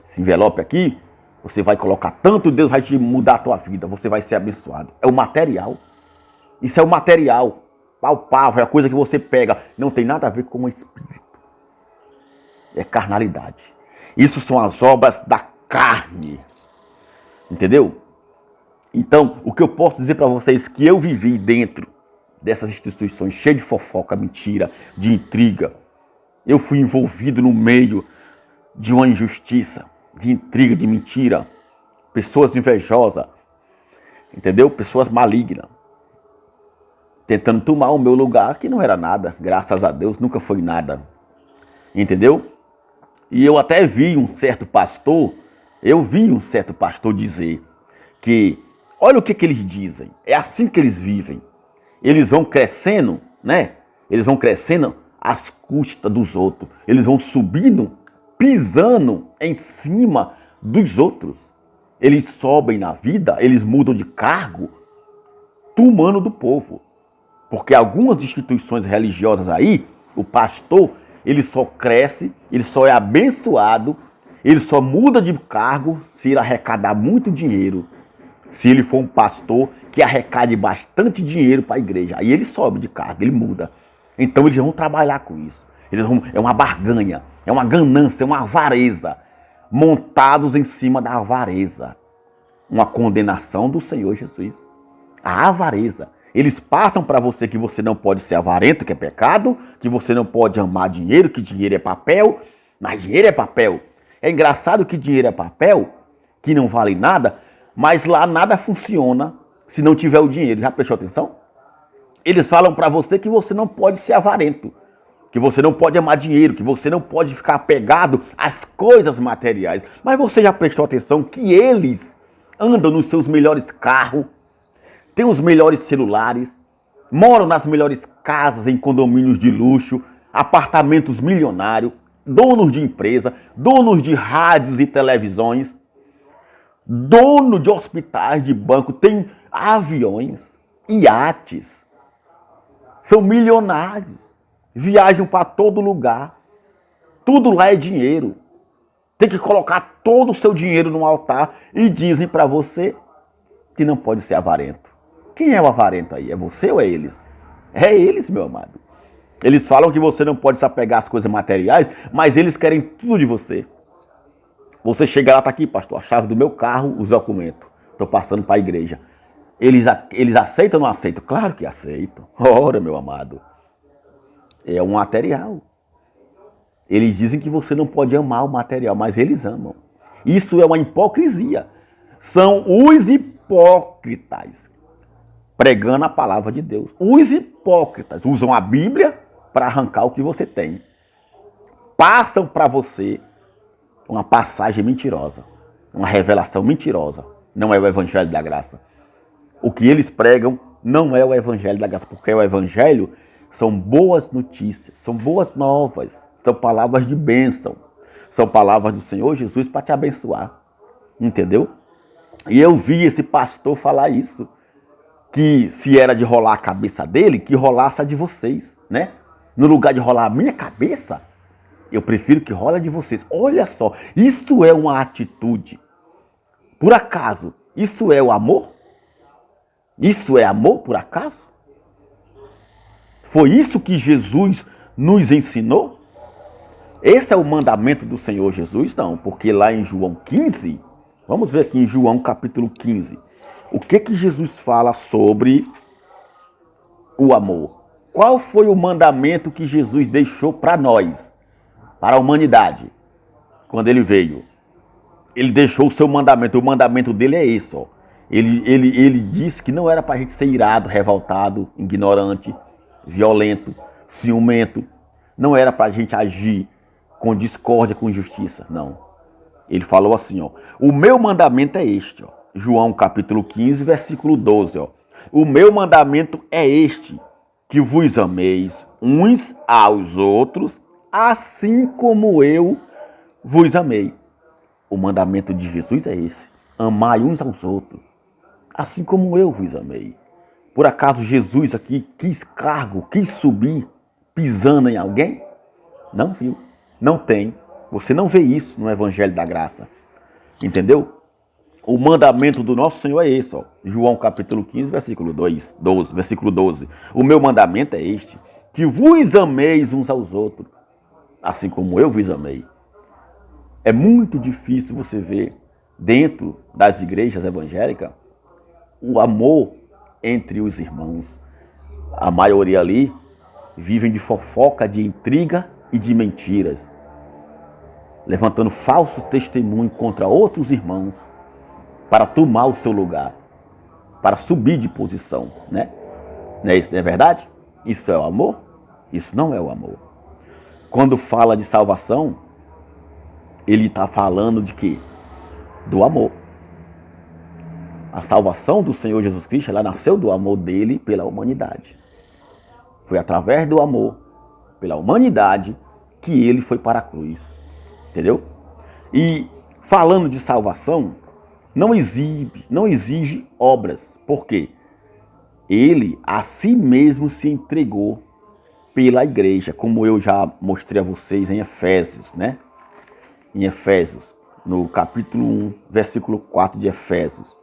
Esse envelope aqui, você vai colocar tanto, Deus vai te mudar a tua vida. Você vai ser abençoado. É o material. Isso é o material. Palpável, é a coisa que você pega. Não tem nada a ver com o espírito. É carnalidade. Isso são as obras da carne. Entendeu? Então, o que eu posso dizer para vocês é que eu vivi dentro dessas instituições cheias de fofoca, mentira, de intriga. Eu fui envolvido no meio de uma injustiça, de intriga, de mentira. Pessoas invejosas, entendeu? Pessoas malignas. Tentando tomar o meu lugar, que não era nada. Graças a Deus, nunca foi nada. Entendeu? E eu até vi um certo pastor dizer que, olha o que eles dizem, é assim que eles vivem. Eles vão crescendo, né? Eles vão crescendo às custas dos outros. Eles vão subindo, pisando em cima dos outros. Eles sobem na vida, eles mudam de cargo, tomando do povo. Porque algumas instituições religiosas aí, o pastor, ele só cresce, ele só é abençoado, ele só muda de cargo se ele arrecadar muito dinheiro. Se ele for um pastor que arrecade bastante dinheiro para a igreja, aí ele sobe de cargo, ele muda. Então eles vão trabalhar com isso. É uma barganha, é uma ganância, é uma avareza, montados em cima da avareza. Uma condenação do Senhor Jesus. A avareza. Eles passam para você que você não pode ser avarento, que é pecado, que você não pode amar dinheiro, que dinheiro é papel, mas dinheiro é papel. É engraçado que dinheiro é papel, que não vale nada, mas lá nada funciona se não tiver o dinheiro. Já prestou atenção? Eles falam para você que você não pode ser avarento, que você não pode amar dinheiro, que você não pode ficar apegado às coisas materiais. Mas você já prestou atenção que eles andam nos seus melhores carros, têm os melhores celulares, moram nas melhores casas em condomínios de luxo, apartamentos milionários, donos de empresa, donos de rádios e televisões, dono de hospitais, de banco, tem aviões, iates, são milionários, viajam para todo lugar, tudo lá é dinheiro. Tem que colocar todo o seu dinheiro no altar e dizem para você que não pode ser avarento. Quem é o avarento aí? É você ou é eles? É eles, meu amado. Eles falam que você não pode se apegar às coisas materiais, mas eles querem tudo de você. Você chega lá, tá aqui, pastor, a chave do meu carro, os documentos. Estou passando para a igreja. Eles aceitam ou não aceitam? Claro que aceitam. Ora, meu amado. É um material. Eles dizem que você não pode amar o material, mas eles amam. Isso é uma hipocrisia. São os hipócritas pregando a palavra de Deus. Os hipócritas usam a Bíblia para arrancar o que você tem. Passam para você uma passagem mentirosa, uma revelação mentirosa. Não é o evangelho da graça. O que eles pregam não é o evangelho da graça, porque o evangelho são boas notícias, são boas novas, são palavras de bênção, são palavras do Senhor Jesus para te abençoar. Entendeu? E eu vi esse pastor falar isso, que se era de rolar a cabeça dele, que rolasse a de vocês, né? No lugar de rolar a minha cabeça, eu prefiro que rola a de vocês. Olha só, isso é uma atitude. Por acaso, isso é o amor? Isso é amor, por acaso? Foi isso que Jesus nos ensinou? Esse é o mandamento do Senhor Jesus? Não, porque lá em João 15, vamos ver aqui em João capítulo 15, o que Jesus fala sobre o amor? Qual foi o mandamento que Jesus deixou para nós, para a humanidade, quando ele veio? Ele deixou o seu mandamento, o mandamento dele é esse, ó. Ele disse que não era para a gente ser irado, revoltado, ignorante, violento, ciumento. Não era para a gente agir com discórdia, com injustiça, não. Ele falou assim, ó, o meu mandamento é este, ó. João capítulo 15, versículo 12, ó. O meu mandamento é este, que vos ameis uns aos outros, assim como eu vos amei. O mandamento de Jesus é esse, amai uns aos outros, assim como eu vos amei. Por acaso Jesus aqui quis cargo, quis subir, pisando em alguém? Não viu, não tem. Você não vê isso no Evangelho da Graça, entendeu? O mandamento do nosso Senhor é esse, ó. João capítulo 15, versículo 12, versículo 12. O meu mandamento é este, que vos ameis uns aos outros, assim como eu vos amei. É muito difícil você ver dentro das igrejas evangélicas o amor entre os irmãos. A maioria ali vivem de fofoca, de intriga e de mentiras, levantando falso testemunho contra outros irmãos para tomar o seu lugar, para subir de posição, né? Não é isso, não é verdade? Isso é o amor? Isso não é o amor. Quando fala de salvação, ele está falando de quê? Do amor. A salvação do Senhor Jesus Cristo, ela nasceu do amor dele pela humanidade. Foi através do amor pela humanidade que ele foi para a cruz. Entendeu? E falando de salvação, não exige obras. Por quê? Ele a si mesmo se entregou pela igreja, como eu já mostrei a vocês em Efésios, né? Em Efésios, no capítulo 1, versículo 4 de Efésios.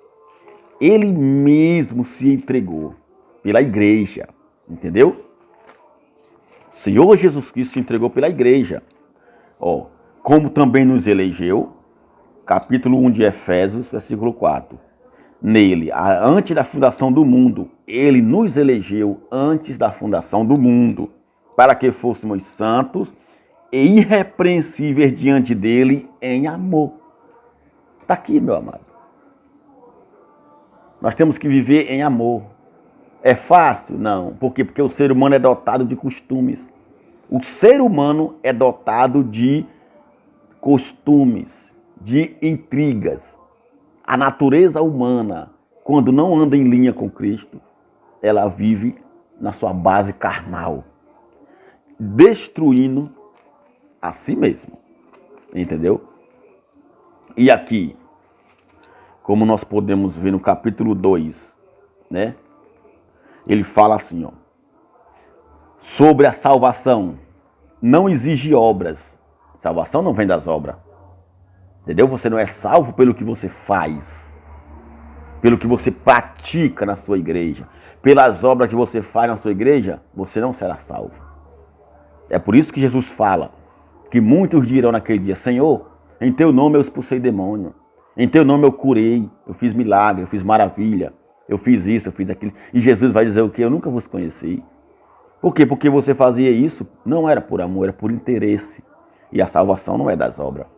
Ele mesmo se entregou pela igreja, entendeu? O Senhor Jesus Cristo se entregou pela igreja. Ó, como também nos elegeu, capítulo 1 de Efésios, versículo 4. Nele, antes da fundação do mundo, ele nos elegeu antes da fundação do mundo, para que fôssemos santos e irrepreensíveis diante dele em amor. Está aqui, meu amado. Nós temos que viver em amor. É fácil? Não. Por quê? Porque o ser humano é dotado de costumes. O ser humano é dotado de costumes, de intrigas. A natureza humana, quando não anda em linha com Cristo, ela vive na sua base carnal, destruindo a si mesmo. Entendeu? E aqui, como nós podemos ver no capítulo 2, né? Ele fala assim, ó, sobre a salvação, não exige obras. Salvação não vem das obras. Entendeu? Você não é salvo pelo que você faz, pelo que você pratica na sua igreja, pelas obras que você faz na sua igreja, você não será salvo. É por isso que Jesus fala que muitos dirão naquele dia, Senhor, em teu nome eu expulsei demônio, em teu nome eu curei, eu fiz milagre, eu fiz maravilha, eu fiz isso, eu fiz aquilo. E Jesus vai dizer o quê? Eu nunca vos conheci. Por quê? Porque você fazia isso, não era por amor, era por interesse. E a salvação não é das obras.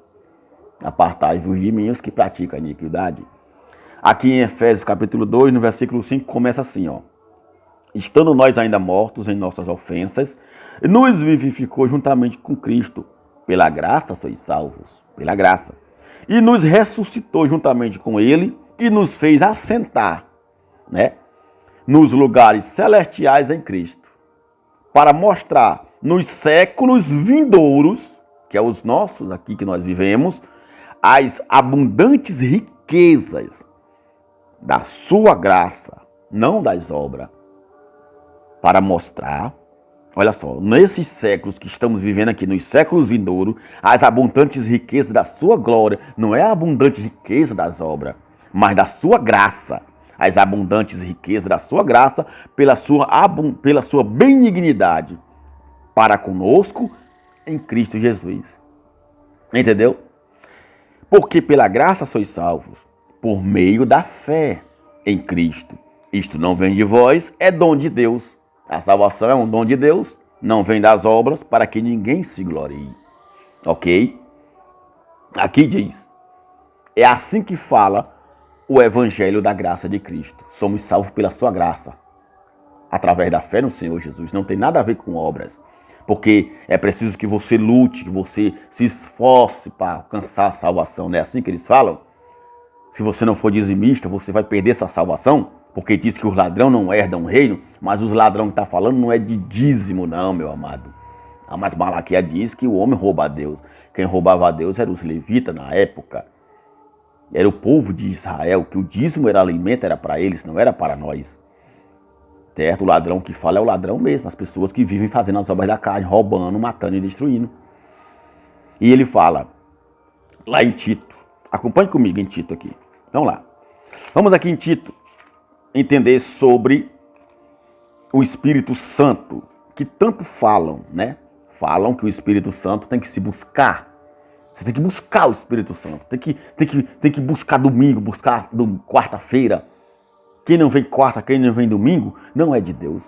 Apartai-vos de mim os que praticam a iniquidade. Aqui em Efésios capítulo 2, no versículo 5, começa assim, ó. Estando nós ainda mortos em nossas ofensas, nos vivificou juntamente com Cristo. Pela graça sois salvos. Pela graça. E nos ressuscitou juntamente com ele e nos fez assentar, né, nos lugares celestiais em Cristo, para mostrar nos séculos vindouros, que é os nossos aqui que nós vivemos, as abundantes riquezas da sua graça, não das obras, para mostrar, olha só, nesses séculos que estamos vivendo aqui, nos séculos vindouros, as abundantes riquezas da sua glória, não é a abundante riqueza das obras, mas da sua graça, as abundantes riquezas da sua graça, pela sua benignidade, para conosco em Cristo Jesus. Entendeu? Porque pela graça sois salvos, por meio da fé em Cristo. Isto não vem de vós, é dom de Deus. A salvação é um dom de Deus, não vem das obras, para que ninguém se glorie. Ok? Aqui diz, é assim que fala o evangelho da graça de Cristo. Somos salvos pela sua graça, através da fé no Senhor Jesus. Não tem nada a ver com obras. Porque é preciso que você lute, que você se esforce para alcançar a salvação. Não é assim que eles falam? Se você não for dizimista, você vai perder sua salvação. Porque diz que os ladrões não herdam o reino. Mas os ladrões que está falando não é de dízimo não, meu amado. Mas Malaquias diz que o homem rouba a Deus. Quem roubava a Deus eram os levitas na época. Era o povo de Israel, que o dízimo era alimento, era para eles, não era para nós. Certo? O ladrão que fala é o ladrão mesmo, as pessoas que vivem fazendo as obras da carne, roubando, matando e destruindo. E ele fala, lá em Tito, acompanhe comigo em Tito aqui, vamos lá. Vamos aqui em Tito entender sobre o Espírito Santo, que tanto falam, né? Falam que o Espírito Santo tem que se buscar. Você tem que buscar o Espírito Santo. Tem que buscar domingo, buscar quarta-feira. Quem não vem quarta, quem não vem domingo, não é de Deus.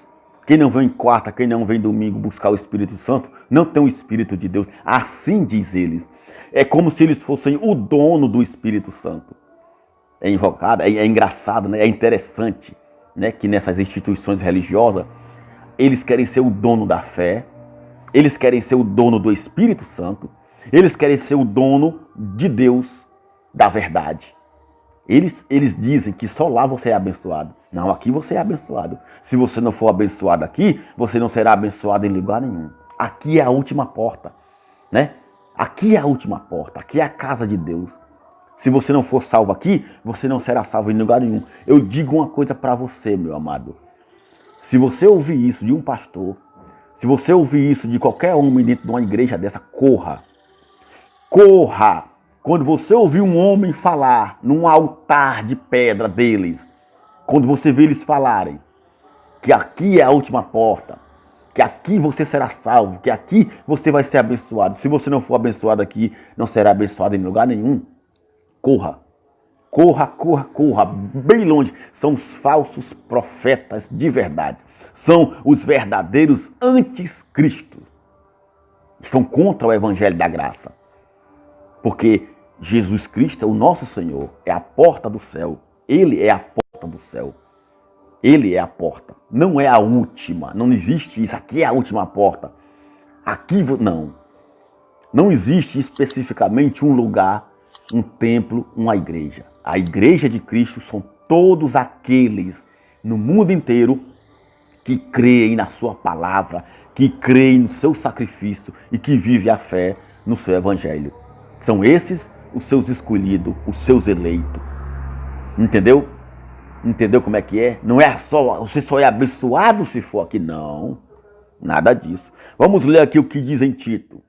Quem não vem quarta, quem não vem domingo buscar o Espírito Santo, não tem o Espírito de Deus. Assim diz eles. É como se eles fossem o dono do Espírito Santo. É invocado, é engraçado, né? É interessante, né? Que nessas instituições religiosas, eles querem ser o dono da fé, eles querem ser o dono do Espírito Santo, eles querem ser o dono de Deus, da verdade. Eles dizem que só lá você é abençoado. Não, aqui você é abençoado. Se você não for abençoado aqui, você não será abençoado em lugar nenhum. Aqui é a última porta, né? Aqui é a última porta, aqui é a casa de Deus. Se você não for salvo aqui, você não será salvo em lugar nenhum. Eu digo uma coisa para você, meu amado. Se você ouvir isso de um pastor, se você ouvir isso de qualquer homem dentro de uma igreja dessa, corra. Corra! Quando você ouvir um homem falar num altar de pedra deles, quando você vê eles falarem que aqui é a última porta, que aqui você será salvo, que aqui você vai ser abençoado. Se você não for abençoado aqui, não será abençoado em lugar nenhum. Corra. Corra, corra, corra. Bem longe. São os falsos profetas de verdade. São os verdadeiros anticristo. Estão contra o evangelho da graça. Porque Jesus Cristo, o nosso Senhor, é a porta do céu. Ele é a porta do céu. Ele é a porta. Não é a última. Não existe isso. Aqui é a última porta. Aqui não. Não existe especificamente um lugar, um templo, uma igreja. A igreja de Cristo são todos aqueles no mundo inteiro que creem na sua palavra, que creem no seu sacrifício e que vivem a fé no seu evangelho. São esses os seus escolhidos, os seus eleitos. Entendeu? Entendeu como é que é? Não é só, você só é abençoado se for aqui. Não, nada disso. Vamos ler aqui o que diz em Tito.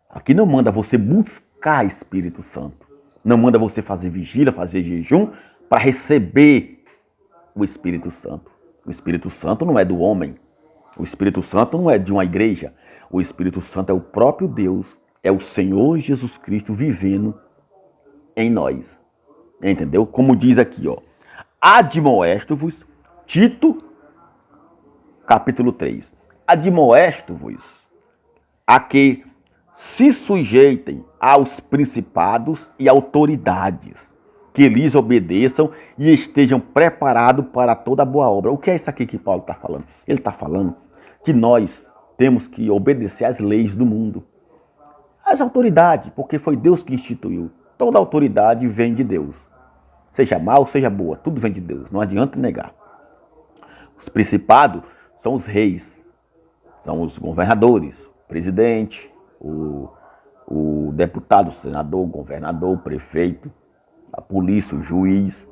Aqui não manda você buscar Espírito Santo. Não manda você fazer vigília, fazer jejum para receber o Espírito Santo. O Espírito Santo não é do homem. O Espírito Santo não é de uma igreja. O Espírito Santo é o próprio Deus. É o Senhor Jesus Cristo vivendo em nós. Entendeu? Como diz aqui, ó. Admoesto-vos, Tito, capítulo 3. Admoesto-vos a que se sujeitem aos principados e autoridades, que lhes obedeçam e estejam preparados para toda boa obra. O que é isso aqui que Paulo está falando? Ele está falando que nós temos que obedecer às leis do mundo. As autoridades, porque foi Deus que instituiu. Toda autoridade vem de Deus. Seja mal, seja boa, tudo vem de Deus. Não adianta negar. Os principados são os reis, são os governadores, o presidente, o deputado, o senador, o governador, o prefeito, a polícia, o juiz.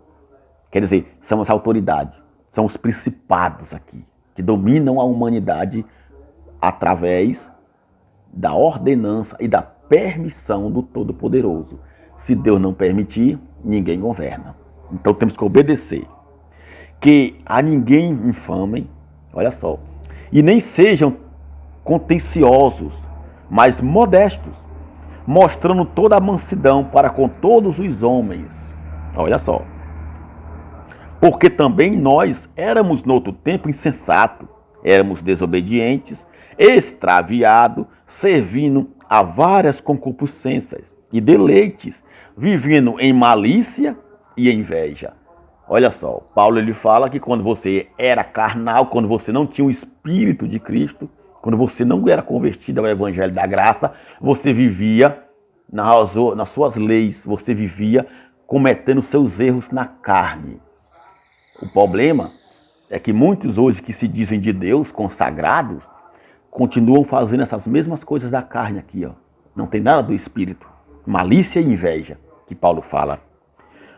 Quer dizer, são as autoridades, são os principados aqui, que dominam a humanidade através da ordenança e da permissão do Todo-Poderoso. Se Deus não permitir, ninguém governa. Então temos que obedecer. Que a ninguém infamem, olha só, e nem sejam contenciosos, mas modestos, mostrando toda a mansidão para com todos os homens. Olha só. Porque também nós éramos no outro tempo insensatos, éramos desobedientes, extraviados, servindo a várias concupiscências e deleites, vivendo em malícia e inveja. Olha só, Paulo ele fala que quando você era carnal, quando você não tinha o Espírito de Cristo, quando você não era convertido ao Evangelho da Graça, você vivia nas suas leis, você vivia cometendo seus erros na carne. O problema é que muitos hoje que se dizem de Deus, consagrados, continuam fazendo essas mesmas coisas da carne aqui, ó. Não tem nada do Espírito. Malícia e inveja, que Paulo fala.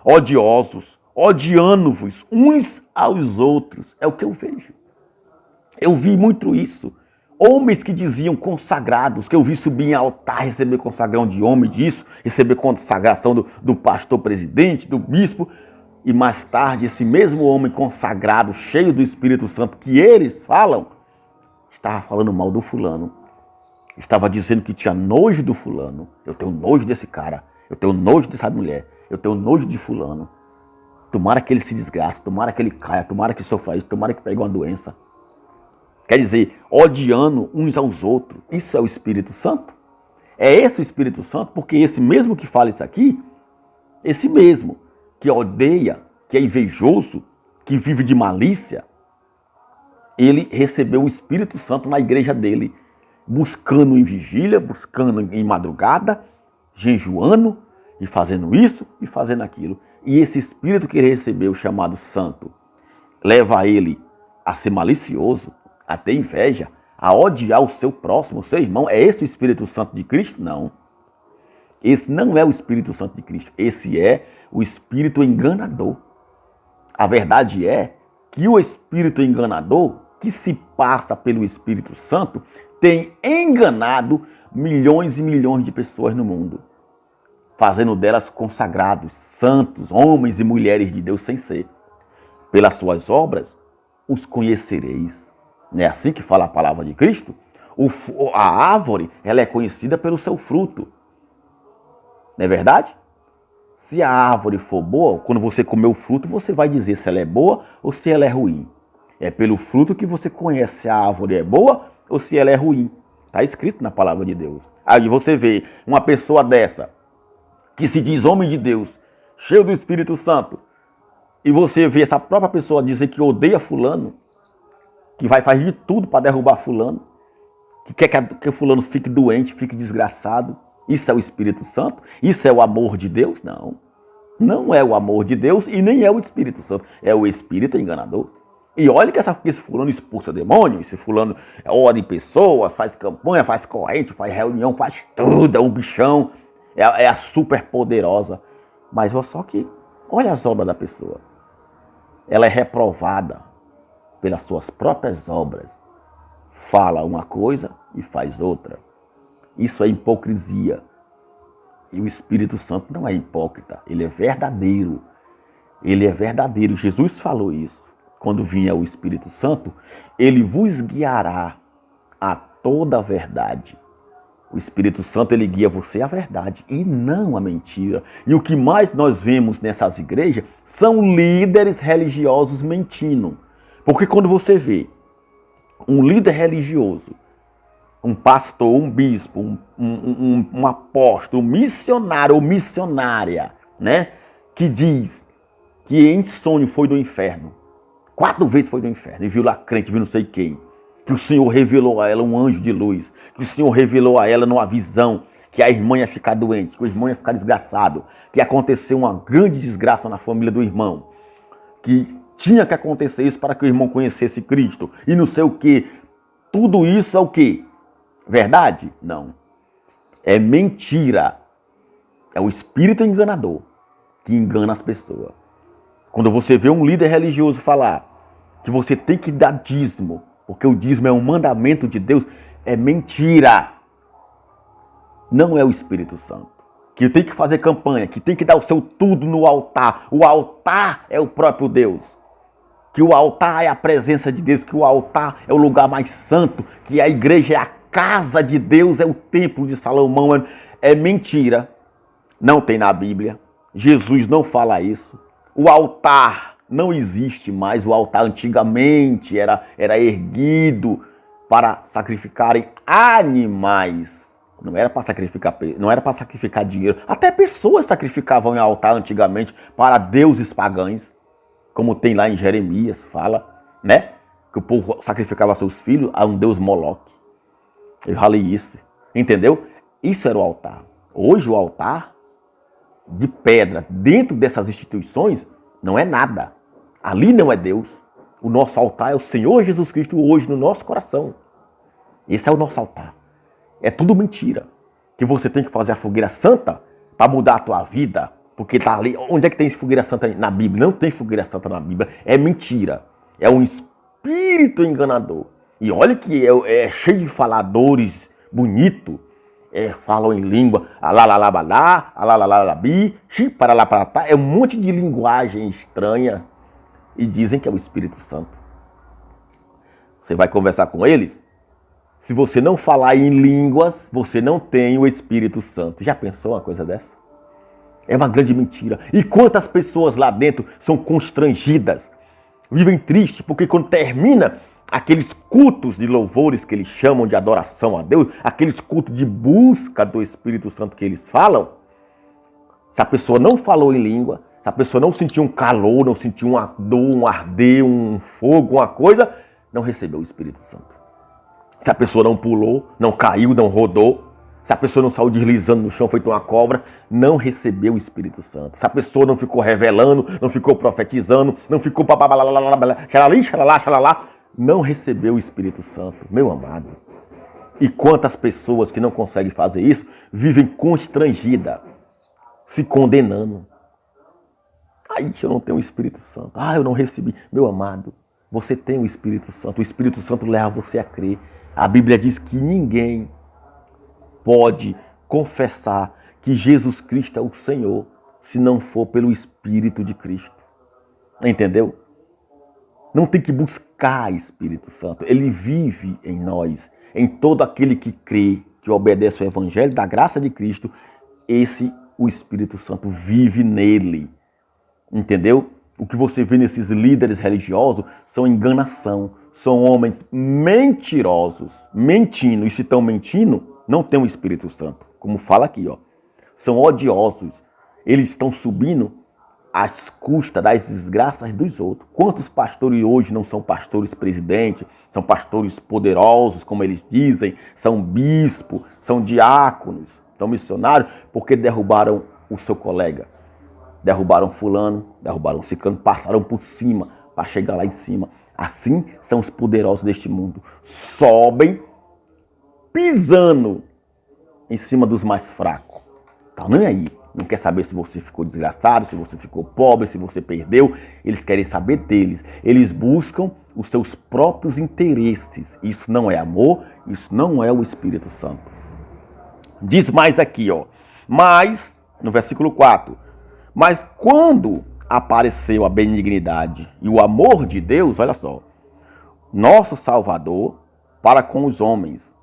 Odiosos, odiando-vos uns aos outros. É o que eu vejo. Eu vi muito isso. Homens que diziam consagrados, que eu vi subir em altar, receber consagração de homem disso, receber consagração do pastor presidente, do bispo. E mais tarde, esse mesmo homem consagrado, cheio do Espírito Santo, que eles falam, estava falando mal do fulano. estava dizendo que tinha nojo do fulano. Eu tenho nojo desse cara, eu tenho nojo dessa mulher, eu tenho nojo de fulano. Tomara que ele se desgrace, tomara que ele caia, tomara que sofra isso, tomara que pegue uma doença. Quer dizer, odiando uns aos outros. Isso é o Espírito Santo? É esse o Espírito Santo? Porque esse mesmo que fala isso aqui, esse mesmo que odeia, que é invejoso, que vive de malícia, ele recebeu o Espírito Santo na igreja dele, buscando em vigília, buscando em madrugada, jejuando e fazendo isso e fazendo aquilo. E esse Espírito que ele recebeu, chamado Santo, leva ele a ser malicioso, a ter inveja, a odiar o seu próximo, o seu irmão. É esse o Espírito Santo de Cristo? Não. Esse não é o Espírito Santo de Cristo. Esse é o espírito enganador. A verdade é que o espírito enganador, que se passa pelo Espírito Santo, tem enganado milhões e milhões de pessoas no mundo, fazendo delas consagrados, santos, homens e mulheres de Deus sem ser. Pelas suas obras os conhecereis. Não é assim que fala a palavra de Cristo? A árvore, ela é conhecida pelo seu fruto. Não é verdade? Se a árvore for boa, quando você comer o fruto, você vai dizer se ela é boa ou se ela é ruim. É pelo fruto que você conhece se a árvore é boa ou se ela é ruim. Está escrito na palavra de Deus. Aí você vê uma pessoa dessa, que se diz homem de Deus, cheio do Espírito Santo, e você vê essa própria pessoa dizer que odeia fulano, que vai fazer de tudo para derrubar fulano, que quer que fulano fique doente, fique desgraçado. Isso é o Espírito Santo? Isso é o amor de Deus? Não. Não é o amor de Deus e nem é o Espírito Santo. É o Espírito enganador. E olha que esse fulano expulsa demônio, esse fulano ora em pessoas, faz campanha, faz corrente, faz reunião, faz tudo, é um bichão, é a super poderosa. Mas só que olha as obras da pessoa. Ela é reprovada pelas suas próprias obras. Fala uma coisa e faz outra. Isso é hipocrisia. E o Espírito Santo não é hipócrita. Ele é verdadeiro. Ele é verdadeiro. Jesus falou isso. Quando vinha o Espírito Santo, ele vos guiará a toda a verdade. O Espírito Santo, ele guia você à verdade e não à mentira. E o que mais nós vemos nessas igrejas são líderes religiosos mentindo. Porque quando você vê um líder religioso, um pastor, um bispo, um apóstolo, um missionário ou missionária, né, que diz que em sonho foi do inferno, 4 vezes foi do inferno, e viu lá crente, viu não sei quem, que o Senhor revelou a ela um anjo de luz, que o Senhor revelou a ela numa visão que a irmã ia ficar doente, que o irmão ia ficar desgraçado, que aconteceu uma grande desgraça na família do irmão, que tinha que acontecer isso para que o irmão conhecesse Cristo, e não sei o que. Tudo isso é o que? Verdade? Não. É mentira. É o espírito enganador que engana as pessoas. Quando você vê um líder religioso falar que você tem que dar dízimo, porque o dízimo é um mandamento de Deus, é mentira. Não é o Espírito Santo. Que tem que fazer campanha, que tem que dar o seu tudo no altar. O altar é o próprio Deus. Que o altar é a presença de Deus, que o altar é o lugar mais santo, que a igreja é a casa de Deus, é o templo de Salomão. É mentira. Não tem na Bíblia. Jesus não fala isso. O altar não existe mais. O altar antigamente era erguido para sacrificarem animais. Não era para sacrificar dinheiro. Até pessoas sacrificavam em altar antigamente para deuses pagãos. Como tem lá em Jeremias, fala, né? Que o povo sacrificava seus filhos a um deus Moloque. Eu já li isso, entendeu? Isso era o altar. Hoje o altar de pedra dentro dessas instituições não é nada. Ali não é Deus. O nosso altar é o Senhor Jesus Cristo hoje no nosso coração. Esse é o nosso altar. É tudo mentira. Que você tem que fazer a fogueira santa para mudar a tua vida. Porque tá ali. Onde é que tem fogueira santa na Bíblia? Não tem fogueira santa na Bíblia. É mentira. É um espírito enganador. E olha que é cheio de faladores bonitos. Falam em língua. Alalabalá, alalalabi, xiparalaparatá. É um monte de linguagem estranha. E dizem que é o Espírito Santo. Você vai conversar com eles? Se você não falar em línguas, você não tem o Espírito Santo. Já pensou uma coisa dessa? É uma grande mentira. E quantas pessoas lá dentro são constrangidas, vivem tristes, porque quando termina aqueles cultos de louvores que eles chamam de adoração a Deus, aqueles cultos de busca do Espírito Santo que eles falam, se a pessoa não falou em língua, se a pessoa não sentiu um calor, não sentiu uma dor, um arder, um fogo, uma coisa, não recebeu o Espírito Santo. Se a pessoa não pulou, não caiu, não rodou, se a pessoa não saiu deslizando no chão feito uma cobra, não recebeu o Espírito Santo. Se a pessoa não ficou revelando, não ficou profetizando, não ficou xalala, não recebeu o Espírito Santo. Meu amado. E quantas pessoas que não conseguem fazer isso vivem constrangidas, se condenando. Ai, eu não tenho o Espírito Santo. Ah, eu não recebi. Meu amado, você tem o Espírito Santo. O Espírito Santo leva você a crer. A Bíblia diz que ninguém pode confessar que Jesus Cristo é o Senhor se não for pelo Espírito de Cristo. Entendeu? Não tem que buscar Espírito Santo. Ele vive em nós, em todo aquele que crê, que obedece ao Evangelho da graça de Cristo. O Espírito Santo vive nele. Entendeu? O que você vê nesses líderes religiosos são enganação. São homens mentirosos, mentindo. E se estão mentindo, não tem o Espírito Santo. Como fala aqui, ó. São odiosos. Eles estão subindo às custas das desgraças dos outros. Quantos pastores hoje não são pastores presidentes? São pastores poderosos, como eles dizem. São bispos, são diáconos, são missionários, porque derrubaram o seu colega. Derrubaram fulano, derrubaram ciclano, passaram por cima para chegar lá em cima. Assim são os poderosos deste mundo. Sobem pisando em cima dos mais fracos. Tá nem aí. Não quer saber se você ficou desgraçado, se você ficou pobre, se você perdeu. Eles querem saber deles. Eles buscam os seus próprios interesses. Isso não é amor, isso não é o Espírito Santo. Diz mais aqui, ó. Mas, no versículo 4. Mas quando apareceu a benignidade e o amor de Deus, olha só, nosso Salvador para com os homens,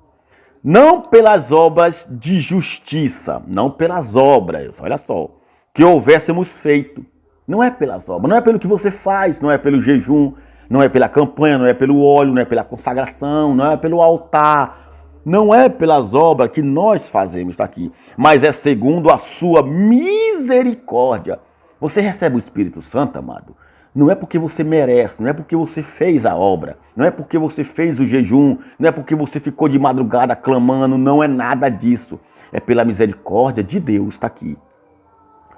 não pelas obras de justiça, não pelas obras, olha só, que houvéssemos feito. Não é pelas obras, não é pelo que você faz, não é pelo jejum, não é pela campanha, não é pelo óleo, não é pela consagração, não é pelo altar, não é pelas obras que nós fazemos aqui, mas é segundo a sua misericórdia. Você recebe o Espírito Santo, amado, não é porque você merece, não é porque você fez a obra, não é porque você fez o jejum, não é porque você ficou de madrugada clamando, não é nada disso. É pela misericórdia de Deus, está aqui.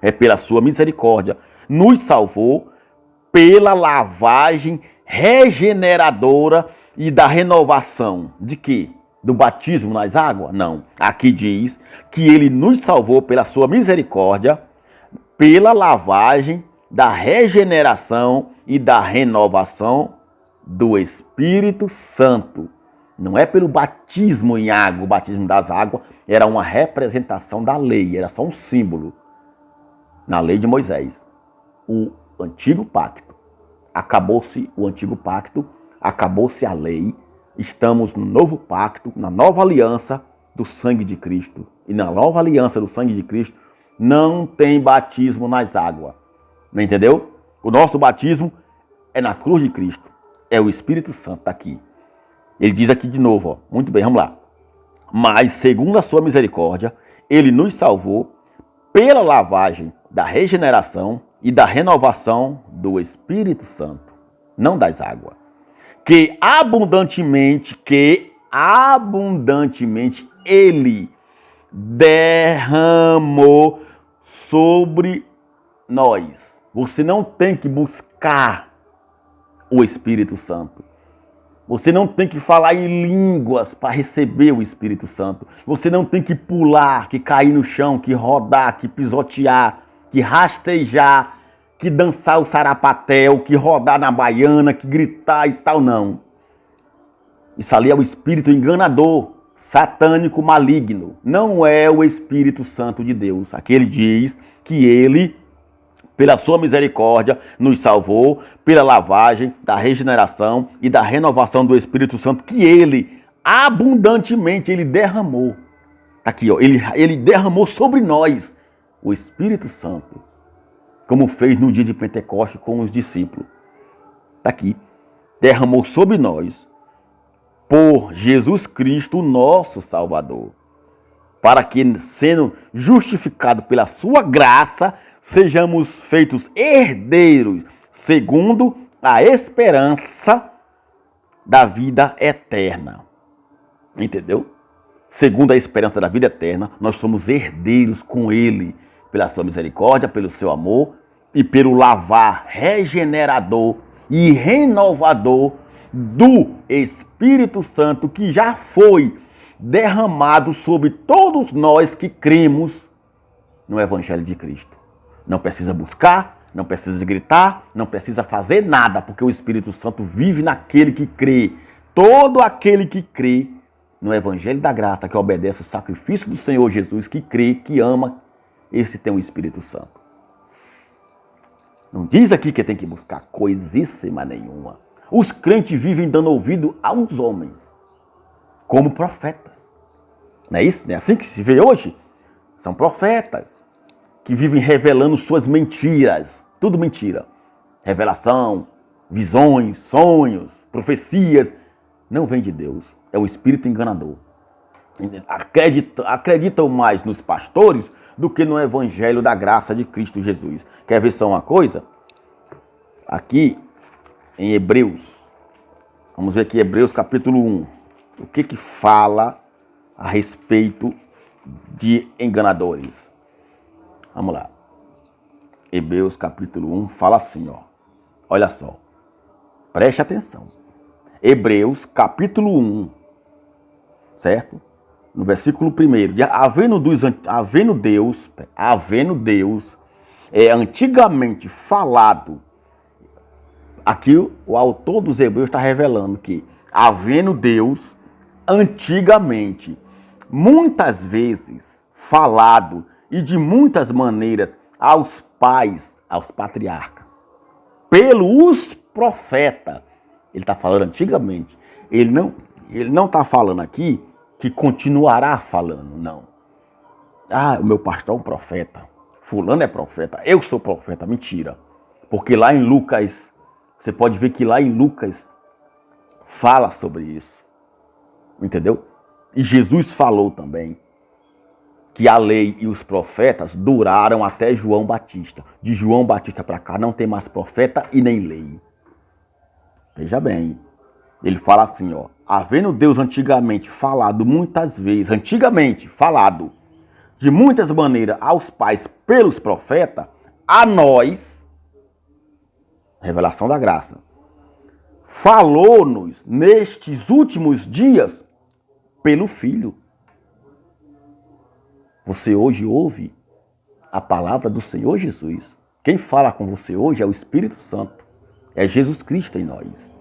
É pela sua misericórdia. Nos salvou pela lavagem regeneradora e da renovação. De quê? Do batismo nas águas? Não. Aqui diz que ele nos salvou pela sua misericórdia, pela lavagem da regeneração e da renovação do Espírito Santo. Não é pelo batismo em água. O batismo das águas era uma representação da lei, era só um símbolo. Na lei de Moisés. O antigo pacto. Acabou-se o antigo pacto, acabou-se a lei. Estamos no novo pacto, na nova aliança do sangue de Cristo. E na nova aliança do sangue de Cristo não tem batismo nas águas. Não entendeu? O nosso batismo é na cruz de Cristo. É o Espírito Santo, está aqui. Ele diz aqui de novo, ó. Muito bem, vamos lá. Mas, segundo a sua misericórdia, ele nos salvou pela lavagem da regeneração e da renovação do Espírito Santo, não das águas. Que abundantemente ele derramou sobre nós. Você não tem que buscar o Espírito Santo. Você não tem que falar em línguas para receber o Espírito Santo. Você não tem que pular, que cair no chão, que rodar, que pisotear, que rastejar, que dançar o sarapatel, que rodar na baiana, que gritar e tal, não. Isso ali é o espírito enganador, satânico, maligno. Não é o Espírito Santo de Deus. Aqui ele diz que ele, pela sua misericórdia, nos salvou pela lavagem da regeneração e da renovação do Espírito Santo, que ele abundantemente ele derramou. Tá aqui, ó, ele derramou sobre nós o Espírito Santo, como fez no dia de Pentecostes com os discípulos. Tá aqui, derramou sobre nós por Jesus Cristo, nosso Salvador, para que, sendo justificado pela sua graça, sejamos feitos herdeiros segundo a esperança da vida eterna. Entendeu? Segundo a esperança da vida eterna, nós somos herdeiros com Ele, pela sua misericórdia, pelo seu amor e pelo lavar regenerador e renovador do Espírito Santo, que já foi derramado sobre todos nós que cremos no Evangelho de Cristo. Não precisa buscar, não precisa gritar, não precisa fazer nada, porque o Espírito Santo vive naquele que crê. Todo aquele que crê no Evangelho da Graça, que obedece o sacrifício do Senhor Jesus, que crê, que ama, esse tem o Espírito Santo. Não diz aqui que tem que buscar coisíssima nenhuma. Os crentes vivem dando ouvido aos homens, como profetas. Não é isso? Não é assim que se vê hoje? São profetas que vivem revelando suas mentiras. Tudo mentira. Revelação, visões, sonhos, profecias. Não vem de Deus. É o espírito enganador. Acreditam mais nos pastores do que no Evangelho da graça de Cristo Jesus. Quer ver só uma coisa? Aqui em Hebreus. Vamos ver aqui Hebreus capítulo 1. O que fala a respeito de enganadores? Vamos lá. Hebreus capítulo 1 fala assim, ó. Olha só. Preste atenção. Hebreus capítulo 1, certo? No versículo 1. Havendo Deus antigamente falado. Aqui o autor dos Hebreus está revelando que havendo Deus antigamente, muitas vezes falado e de muitas maneiras aos pais, aos patriarcas, pelos profetas. Ele está falando antigamente. Ele não está falando aqui que continuará falando, não. Ah, o meu pastor é um profeta. Fulano é profeta. Eu sou profeta. Mentira. Porque lá em Lucas, você pode ver que lá em Lucas fala sobre isso. Entendeu? E Jesus falou também que a lei e os profetas duraram até João Batista. De João Batista para cá não tem mais profeta e nem lei. Veja bem. Ele fala assim, ó. Havendo Deus antigamente falado muitas vezes, de muitas maneiras aos pais pelos profetas, a nós, revelação da graça, falou-nos nestes últimos dias pelo Filho. Você hoje ouve a palavra do Senhor Jesus. Quem fala com você hoje é o Espírito Santo. É Jesus Cristo em nós.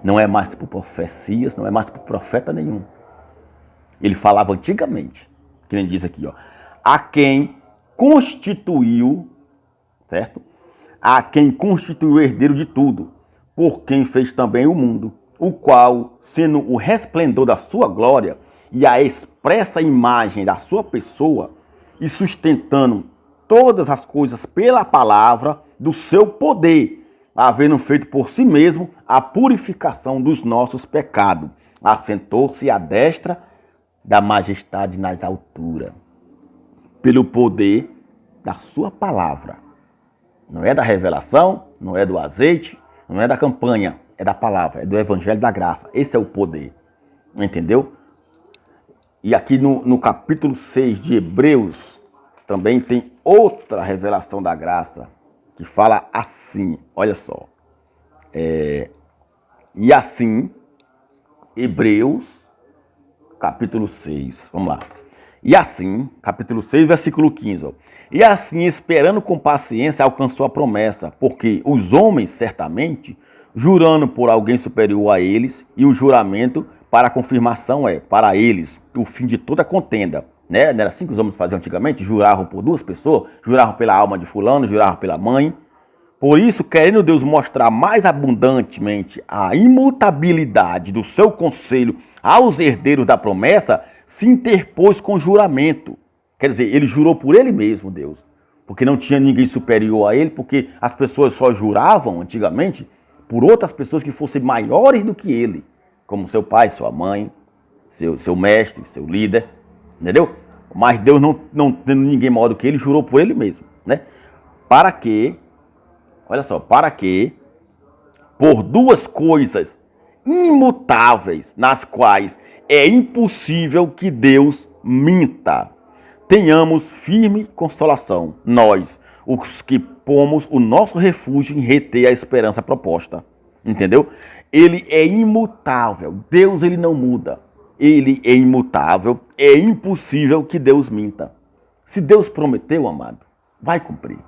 Não é mais por profecias, não é mais por profeta nenhum. Ele falava antigamente, que nem diz aqui, ó, a quem constituiu, certo? A quem constituiu o herdeiro de tudo, por quem fez também o mundo, o qual, sendo o resplendor da sua glória e a expressa imagem da sua pessoa, e sustentando todas as coisas pela palavra do seu poder, havendo feito por si mesmo a purificação dos nossos pecados, assentou-se à destra da majestade nas alturas, pelo poder da sua palavra. Não é da revelação, não é do azeite, não é da campanha, é da palavra, é do Evangelho da Graça. Esse é o poder, entendeu? E aqui no capítulo 6 de Hebreus, também tem outra revelação da graça, que fala assim, olha só. E assim, Hebreus, capítulo 6, vamos lá. E assim, capítulo 6, versículo 15, ó. E assim, esperando com paciência, alcançou a promessa, porque os homens, certamente, jurando por alguém superior a eles, e o juramento para a confirmação é, para eles, o fim de toda contenda. Né? Não era assim que os homens faziam antigamente? Juravam por duas pessoas, juravam pela alma de fulano, juravam pela mãe. Por isso, querendo Deus mostrar mais abundantemente a imutabilidade do seu conselho aos herdeiros da promessa, se interpôs com juramento. Quer dizer, ele jurou por ele mesmo, Deus. Porque não tinha ninguém superior a ele, porque as pessoas só juravam antigamente por outras pessoas que fossem maiores do que ele, como seu pai, sua mãe, seu mestre, seu líder, entendeu? Mas Deus, não tendo ninguém maior do que ele, jurou por ele mesmo, né? Para que, olha só, para que, por duas coisas imutáveis, nas quais é impossível que Deus minta, tenhamos firme consolação, nós, os que pomos o nosso refúgio em reter a esperança proposta. Entendeu? Ele é imutável. Deus, ele não muda. Ele é imutável. É impossível que Deus minta. Se Deus prometeu, amado, vai cumprir.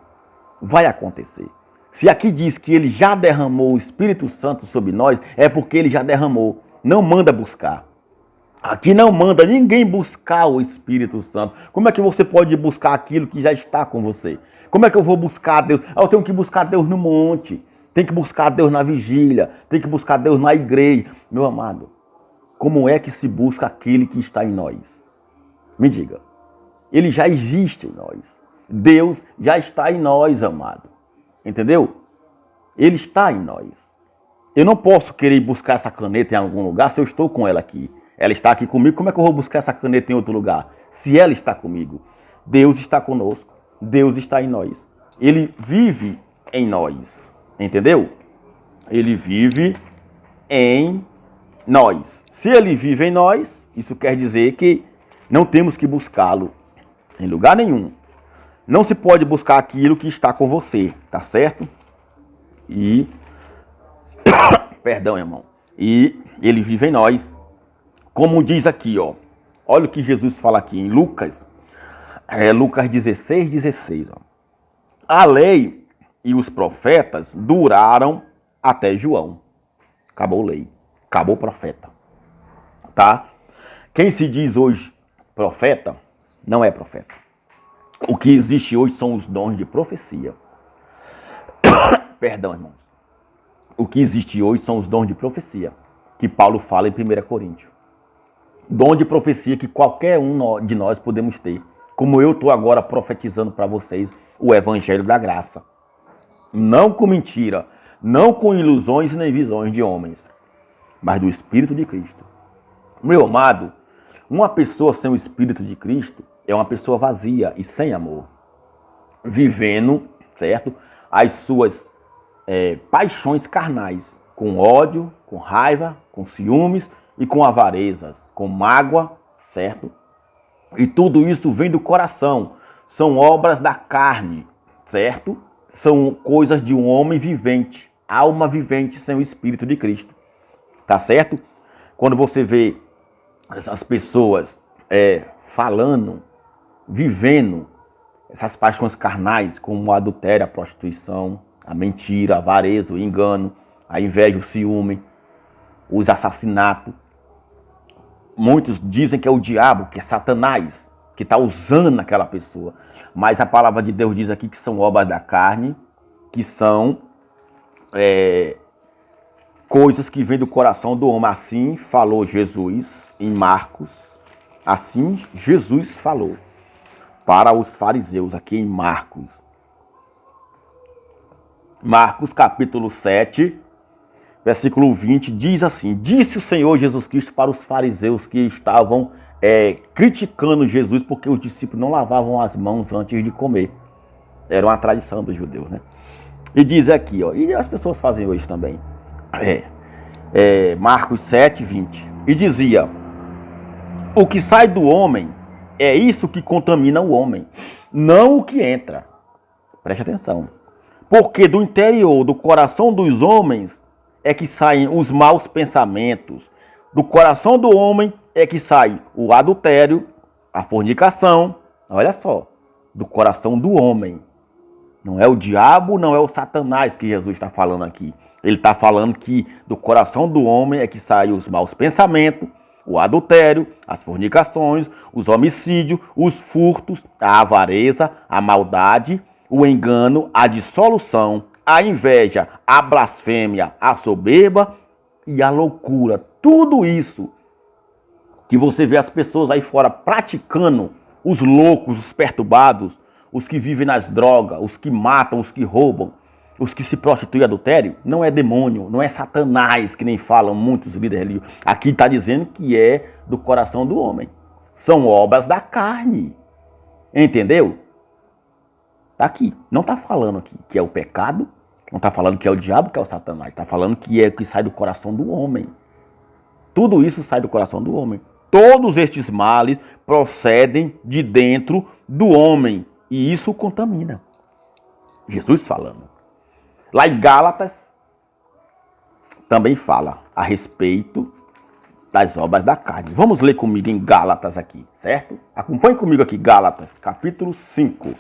Vai acontecer. Se aqui diz que ele já derramou o Espírito Santo sobre nós, é porque ele já derramou. Não manda buscar. Aqui não manda ninguém buscar o Espírito Santo. Como é que você pode buscar aquilo que já está com você? Como é que eu vou buscar Deus? Eu tenho que buscar Deus no monte. Tem que buscar Deus na vigília. Tem que buscar Deus na igreja. Meu amado, como é que se busca aquele que está em nós? Me diga. Ele já existe em nós. Deus já está em nós, amado. Entendeu? Ele está em nós. Eu não posso querer buscar essa caneta em algum lugar se eu estou com ela aqui. Ela está aqui comigo. Como é que eu vou buscar essa caneta em outro lugar? Se ela está comigo. Deus está conosco. Deus está em nós. Ele vive em nós. Entendeu? Ele vive em nós. Se ele vive em nós, isso quer dizer que não temos que buscá-lo em lugar nenhum. Não se pode buscar aquilo que está com você, tá certo? E perdão, irmão. E ele vive em nós. Como diz aqui, ó. Olha o que Jesus fala aqui em Lucas. Lucas 16:16. A lei e os profetas duraram até João. Acabou a lei. Acabou o profeta. Tá? Quem se diz hoje profeta, não é profeta. O que existe hoje são os dons de profecia. Perdão, irmãos. O que existe hoje são os dons de profecia, que Paulo fala em 1 Coríntios. Dom de profecia que qualquer um de nós podemos ter. Como eu estou agora profetizando para vocês o evangelho da graça. Não com mentira, não com ilusões nem visões de homens, mas do Espírito de Cristo. Meu amado, uma pessoa sem o Espírito de Cristo é uma pessoa vazia e sem amor. Vivendo, certo? As suas paixões carnais, com ódio, com raiva, com ciúmes e com avarezas, com mágoa, certo? E tudo isso vem do coração. São obras da carne, certo? São coisas de um homem vivente, alma vivente sem o Espírito de Cristo. Tá certo? Quando você vê essas pessoas falando, vivendo essas paixões carnais, como o adultério, a prostituição, a mentira, a avareza, o engano, a inveja, o ciúme, os assassinatos. Muitos dizem que é o diabo, que é Satanás, que está usando aquela pessoa. Mas a palavra de Deus diz aqui que são obras da carne, que são coisas que vêm do coração do homem. Assim falou Jesus em Marcos. Assim Jesus falou para os fariseus aqui em Marcos. Marcos capítulo 7, versículo 20, diz assim: disse o Senhor Jesus Cristo para os fariseus que estavam criticando Jesus porque os discípulos não lavavam as mãos antes de comer. Era uma tradição dos judeus, né? E diz aqui, ó, e as pessoas fazem hoje também. Marcos 7, 20. E dizia: o que sai do homem é isso que contamina o homem, não o que entra. Preste atenção. Porque do interior, do coração dos homens, é que saem os maus pensamentos. Do coração do homem é que sai o adultério, a fornicação. Olha só, do coração do homem. Não é o diabo, não é o Satanás que Jesus está falando aqui. Ele está falando que do coração do homem é que saem os maus pensamentos, o adultério, as fornicações, os homicídios, os furtos, a avareza, a maldade, o engano, a dissolução, a inveja, a blasfêmia, a soberba e a loucura. Tudo isso que você vê as pessoas aí fora praticando, os loucos, os perturbados, os que vivem nas drogas, os que matam, os que roubam, os que se prostituem adultério, não é demônio, não é Satanás, que nem falam muitos líderes religiosos. Aqui está dizendo que é do coração do homem. São obras da carne. Entendeu? Está aqui. Não está falando aqui que é o pecado, não está falando que é o diabo, que é o Satanás. Está falando que é o que sai do coração do homem. Tudo isso sai do coração do homem. Todos estes males procedem de dentro do homem. E isso o contamina. Jesus falando. Lá em Gálatas, também fala a respeito das obras da carne. Vamos ler comigo em Gálatas aqui, certo? Acompanhe comigo aqui, Gálatas, capítulo 5.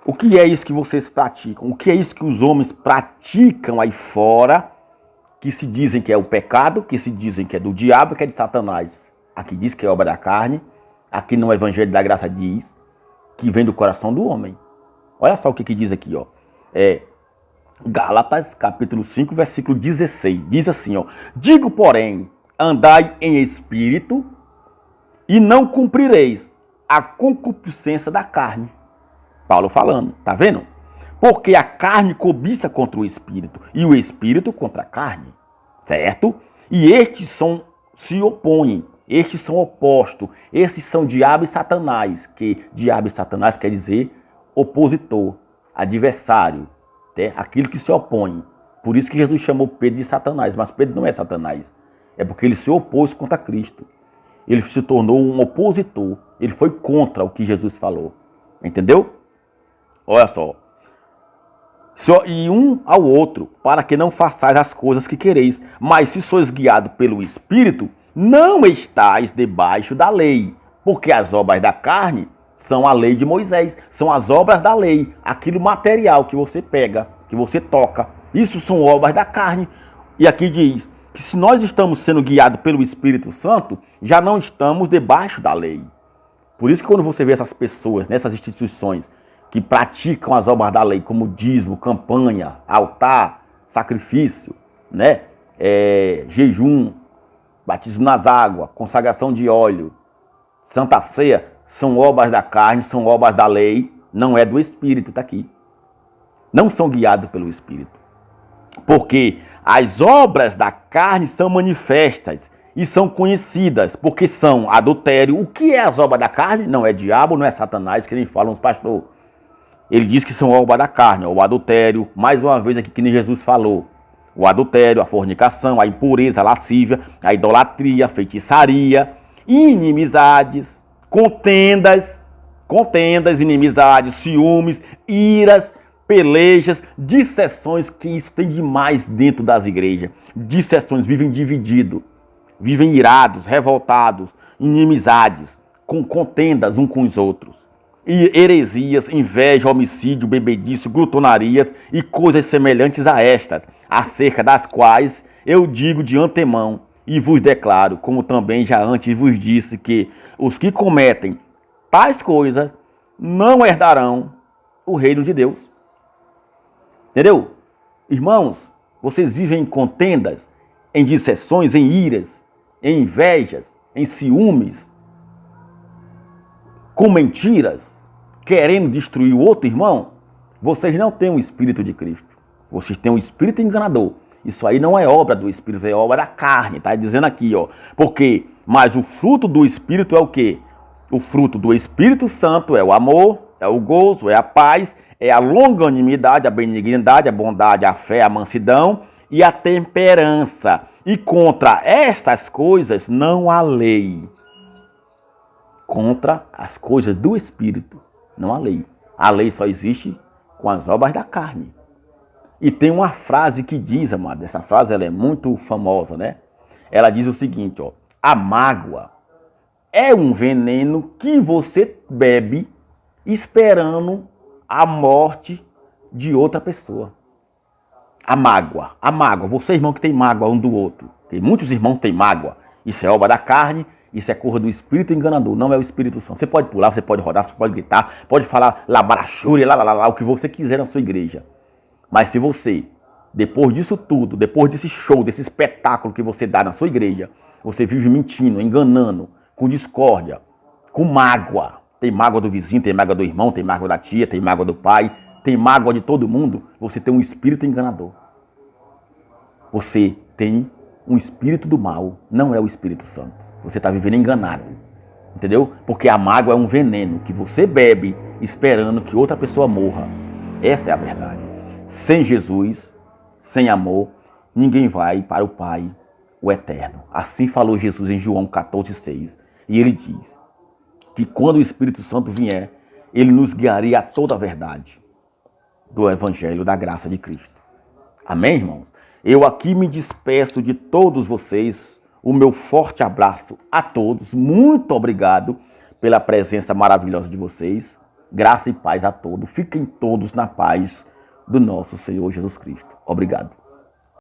O que é isso que vocês praticam? O que é isso que os homens praticam aí fora, que se dizem que é o pecado, que se dizem que é do diabo, que é de Satanás? Aqui diz que é obra da carne, aqui no Evangelho da Graça diz que vem do coração do homem. Olha só o que diz aqui, ó. Gálatas, capítulo 5, versículo 16. Diz assim, ó. Digo, porém, andai em espírito e não cumprireis a concupiscência da carne. Paulo falando, tá vendo? Porque a carne cobiça contra o espírito e o espírito contra a carne, certo? E estes se opõem, estes são opostos, esses são diabo e Satanás, que diabo e Satanás quer dizer opositor, adversário, né? Aquilo que se opõe. Por isso que Jesus chamou Pedro de Satanás, mas Pedro não é Satanás, é porque ele se opôs contra Cristo. Ele se tornou um opositor, ele foi contra o que Jesus falou, entendeu? Olha só. E um ao outro, para que não façais as coisas que quereis. Mas se sois guiados pelo Espírito, não estáis debaixo da lei. Porque as obras da carne são a lei de Moisés. São as obras da lei. Aquilo material que você pega, que você toca. Isso são obras da carne. E aqui diz que se nós estamos sendo guiados pelo Espírito Santo, já não estamos debaixo da lei. Por isso que quando você vê essas pessoas, nessas instituições, que praticam as obras da lei, como dízimo, campanha, altar, sacrifício, né? Jejum, batismo nas águas, consagração de óleo, santa ceia, são obras da carne, são obras da lei, não é do Espírito, está aqui. Não são guiados pelo Espírito. Porque as obras da carne são manifestas e são conhecidas, porque são adultério. O que é as obras da carne? Não é diabo, não é Satanás, que nem falam os pastores. Ele diz que são obras da carne, o adultério, mais uma vez aqui que nem Jesus falou. O adultério, a fornicação, a impureza, a lascívia, a idolatria, a feitiçaria, inimizades, contendas, inimizades, ciúmes, iras, pelejas, dissessões, que isso tem demais dentro das igrejas. Dissessões, vivem divididos, vivem irados, revoltados, inimizades, com contendas uns com os outros. E heresias, inveja, homicídio, bebedice, glutonarias e coisas semelhantes a estas, acerca das quais eu digo de antemão e vos declaro, como também já antes vos disse, que os que cometem tais coisas não herdarão o reino de Deus. Entendeu? Irmãos, vocês vivem em contendas, em dissessões, em iras, em invejas, em ciúmes, com mentiras, querendo destruir o outro irmão, vocês não têm o Espírito de Cristo. Vocês têm o Espírito enganador. Isso aí não é obra do Espírito, é obra da carne. Está dizendo aqui, ó. Porque, mas o fruto do Espírito é o quê? O fruto do Espírito Santo é o amor, é o gozo, é a paz, é a longanimidade, a benignidade, a bondade, a fé, a mansidão e a temperança. E contra estas coisas não há lei. Contra as coisas do Espírito, não há lei. A lei só existe com as obras da carne. E tem uma frase que diz, amado, essa frase ela é muito famosa, né? Ela diz o seguinte, ó: a mágoa é um veneno que você bebe esperando a morte de outra pessoa. A mágoa, você irmão que tem mágoa um do outro. Tem muitos irmãos que têm mágoa. Isso é obra da carne. Isso é coisa do espírito enganador, não é o Espírito Santo. Você pode pular, você pode rodar, você pode gritar, pode falar labarachúria, lá, o que você quiser na sua igreja. Mas se você, depois disso tudo, depois desse show, desse espetáculo que você dá na sua igreja, você vive mentindo, enganando, com discórdia, com mágoa. Tem mágoa do vizinho, tem mágoa do irmão, tem mágoa da tia, tem mágoa do pai, tem mágoa de todo mundo. Você tem um espírito enganador. Você tem um espírito do mal, não é o Espírito Santo. Você está vivendo enganado. Entendeu? Porque a mágoa é um veneno que você bebe esperando que outra pessoa morra. Essa é a verdade. Sem Jesus, sem amor, ninguém vai para o Pai, o Eterno. Assim falou Jesus em João 14,6. E ele diz que quando o Espírito Santo vier, ele nos guiaria a toda a verdade do Evangelho, da graça de Cristo. Amém, irmãos? Eu aqui me despeço de todos vocês. O meu forte abraço a todos. Muito obrigado pela presença maravilhosa de vocês. Graça e paz a todos. Fiquem todos na paz do nosso Senhor Jesus Cristo. Obrigado.